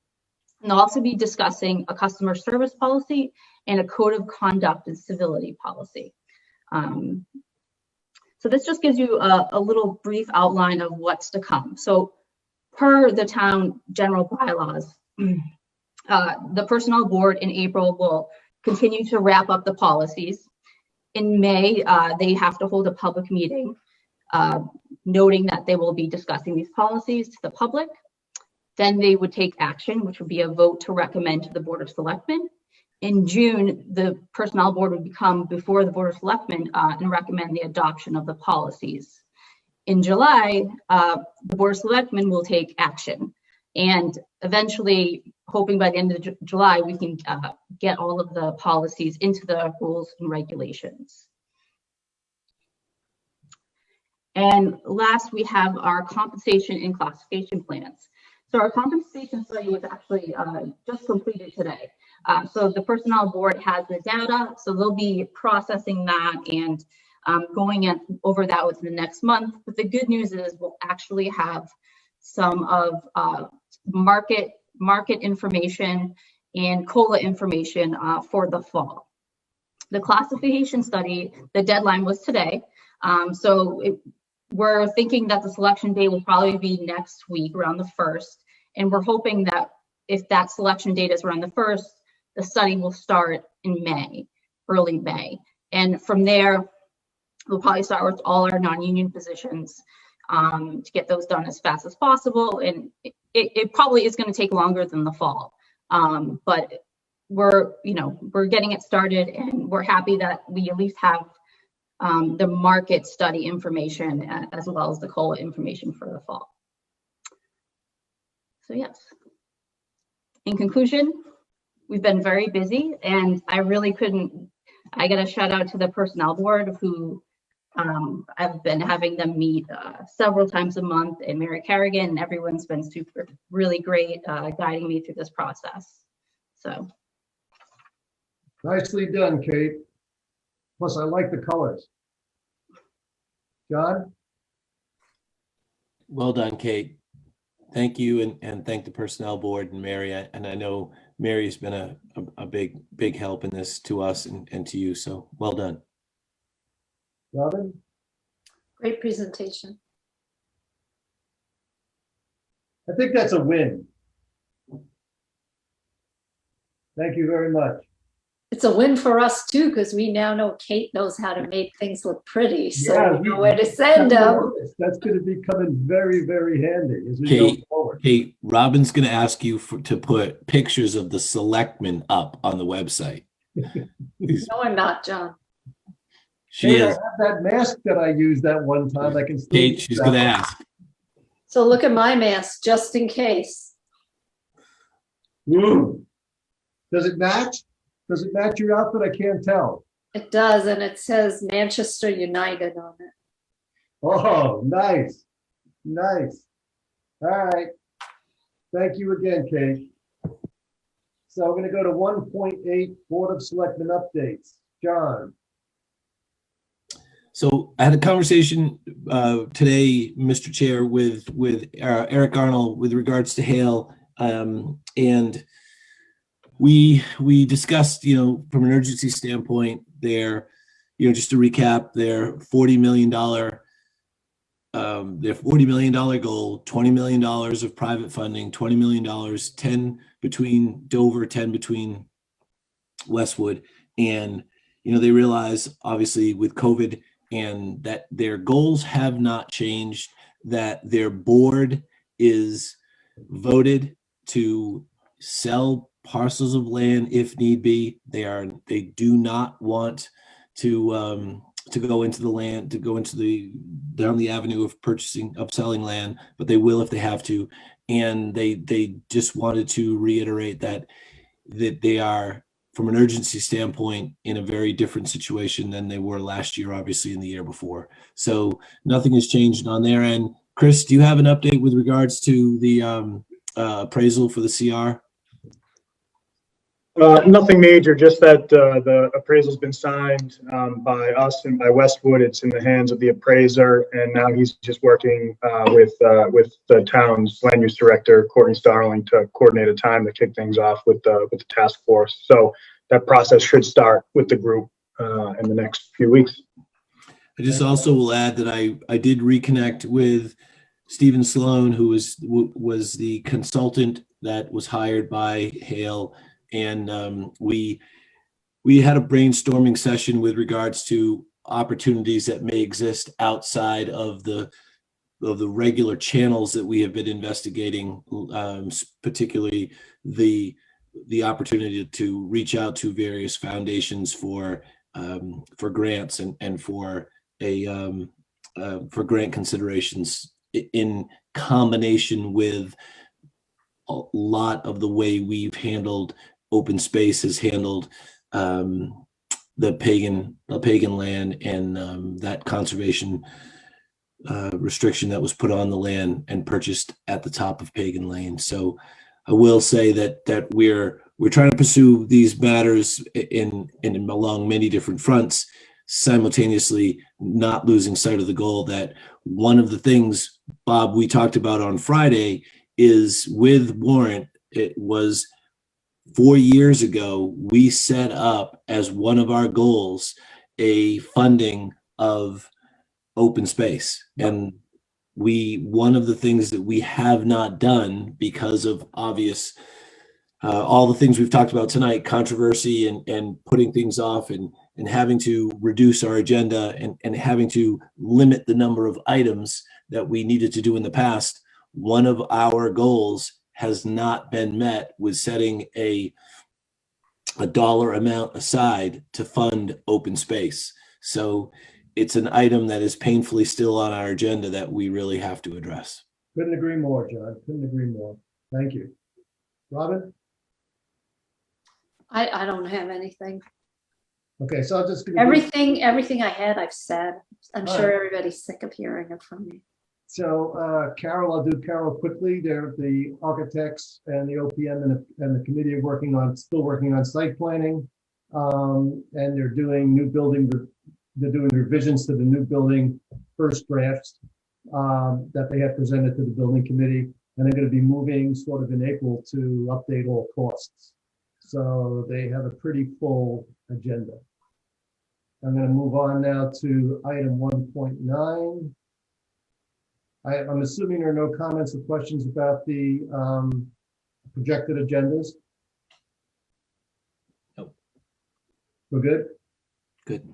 And they'll also be discussing a customer service policy and a code of conduct and civility policy. So this just gives you a little brief outline of what's to come. So per the town general bylaws, the Personnel Board in April will continue to wrap up the policies. In May, they have to hold a public meeting noting that they will be discussing these policies to the public. Then they would take action, which would be a vote to recommend to the Board of Selectmen. In June, the Personnel Board would come before the Board of Selectmen and recommend the adoption of the policies. In July, the Board of Selectmen will take action. And eventually, hoping by the end of July, we can get all of the policies into the rules and regulations. And last, we have our compensation and classification plans. So our compensation study was actually just completed today. So the Personnel Board has the data, so they'll be processing that and going over that within the next month. But the good news is we'll actually have some of market information and COLA information for the fall. The classification study, the deadline was today. We're thinking that the selection day will probably be next week around the 1st. And we're hoping that if that selection date is around the 1st, the study will start in May, early May. And from there, we'll probably start with all our non-union positions to get those done as fast as possible. And it probably is going to take longer than the fall. But we're getting it started, and we're happy that we at least have the market study information as well as the COLA information for the fall. So yes, in conclusion, we've been very busy, and I got a shout out to the Personnel Board who I've been having them meet several times a month, and Mary Kerrigan, and everyone's been really great guiding me through this process. So. Nicely done, Kate. Plus, I like the colors. John? Well done, Kate. Thank you, and thank the Personnel Board and Mary. And I know Mary's been a big help in this to us and to you. So well done. Robin? Great presentation. I think that's a win. Thank you very much. It's a win for us too, because we now know Kate knows how to make things look pretty. So Yeah, we know where to send them. That's going to be coming very, very handy as we go forward. Kate, Robin's going to ask you to put pictures of the selectmen up on the website. No, I'm not, John. She is. I have that mask that I used that one time. I can still Kate, she's going to ask. So look at my mask, just in case. Ooh. Does it match? Does it match your outfit? I can't tell. It does, and it says Manchester United on it. Oh, nice. Nice. All right. Thank you again, Kate. So we're going to go to 1.8 Board of Selectmen updates. John. So I had a conversation today, Mr. Chair, with Eric Arnold with regards to Hale, and we discussed, from an urgency standpoint, just to recap, their $40 million goal, $20 million of private funding, $20 million, 10 between Dover, 10 between Westwood. And, they realize, obviously, with COVID, and that their goals have not changed, that their board is voted to sell parcels of land if need be. They do not want to go into the land, down the avenue of selling land, but they will if they have to. And they just wanted to reiterate that they are, from an urgency standpoint, in a very different situation than they were last year, obviously, in the year before. So nothing has changed on their end. Chris, do you have an update with regards to the appraisal for the CR? Nothing major, just that the appraisal's been signed by us and by Westwood. It's in the hands of the appraiser, and now he's just working with the town's land use director, Courtney Starling, to coordinate a time to kick things off with the task force. So that process should start with the group in the next few weeks. I just also will add that I did reconnect with Stephen Sloan, who was the consultant that was hired by Hale. And we had a brainstorming session with regards to opportunities that may exist outside of the regular channels that we have been investigating, particularly the opportunity to reach out to various foundations for grants and for grant considerations, in combination with a lot of the way we've handled open space has handled the pagan land and that conservation restriction that was put on the land and purchased at the top of Pagan Lane. So I will say that we're trying to pursue these matters in along many different fronts, simultaneously not losing sight of the goal that one of the things, Bob, we talked about on Friday is with Warrant. It was 4 years ago, we set up as one of our goals a funding of open space. And one of the things that we have not done because of obvious, all the things we've talked about tonight, controversy and putting things off and having to reduce our agenda and having to limit the number of items that we needed to do in the past. One of our goals has not been met with setting a dollar amount aside to fund open space. So it's an item that is painfully still on our agenda that we really have to address. Couldn't agree more, John. Couldn't agree more. Thank you. Robin? I don't have anything. Okay, so I'll just Everything I had, I've said. I'm All sure right. everybody's sick of hearing it from me. So Carol, I'll do Carol quickly. The architects and the OPM and the committee are still working on site planning. And they're doing they're doing revisions to the new building first drafts that they have presented to the building committee. And they're going to be moving sort of in April to update all costs. So they have a pretty full agenda. I'm going to move on now to item 1.9. I'm assuming there are no comments or questions about the projected agendas. Nope. We're good? Good.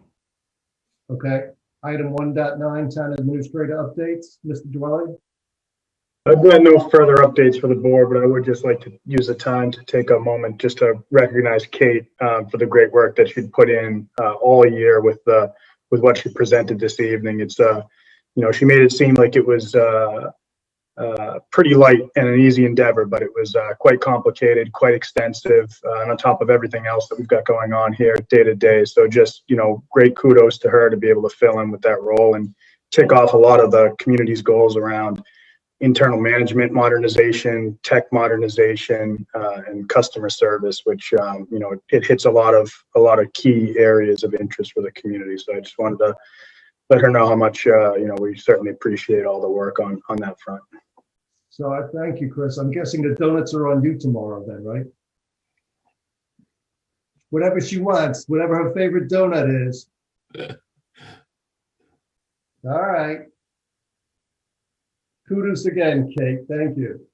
Okay. Item 1.9, town administrator updates. Mr. Dwelly? I've got no further updates for the board, but I would just like to use the time to take a moment just to recognize Kate for the great work that she'd put in all year with what she presented this evening. It's she made it seem like it was pretty light and an easy endeavor, but it was quite complicated, quite extensive, and on top of everything else that we've got going on here day to day. So just, great kudos to her to be able to fill in with that role and tick off a lot of the community's goals around internal management modernization, tech modernization, and customer service, which, it hits a lot of key areas of interest for the community. So I just wanted to let her know how much, we certainly appreciate all the work on that front. So I thank you, Chris. I'm guessing the donuts are on you tomorrow then, right? whatever she wants, whatever her favorite donut is. All right. Kudos again, Kate. Thank you.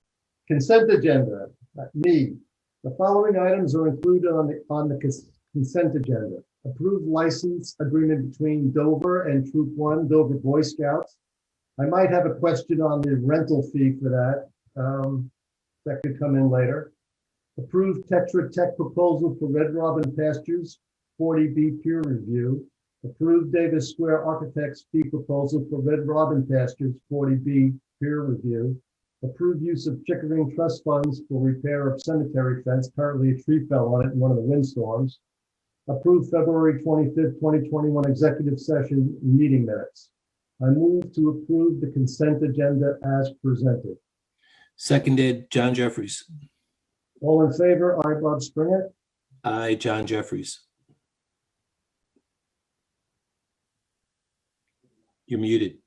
Consent agenda. Me. The following items are included on the consent agenda. Approved license agreement between Dover and Troop 1, Dover Boy Scouts. I might have a question on the rental fee for that. That could come in later. Approved Tetra Tech proposal for Red Robin Pastures, 40B peer review. Approved Davis Square Architects fee proposal for Red Robin Pastures, 40B peer review. Approved use of Chickering trust funds for repair of cemetery fence. Currently a tree fell on it in one of the windstorms. Approved February 25th, 2021 executive session meeting minutes. I move to approve the consent agenda as presented. Seconded, John Jeffries. All in favor? Aye, Bob Springer. Aye, John Jeffries. You're muted.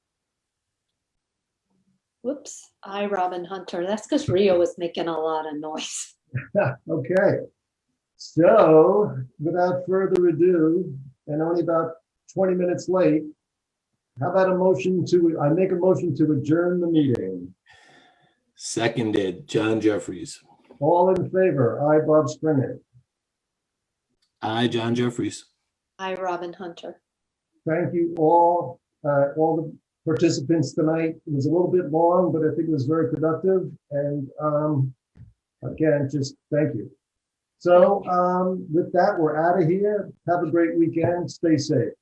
Whoops, I, Robin Hunter. That's because Rio was making a lot of noise. Okay. So without further ado, and only about 20 minutes late, how about I make a motion to adjourn the meeting. Seconded, John Jeffries. All in favor? Aye, Bob Springer. Aye, John Jeffries. I, Robin Hunter. Thank you all the participants tonight. It was a little bit long, but I think it was very productive. And again, just thank you. So with that, we're out of here. Have a great weekend. Stay safe.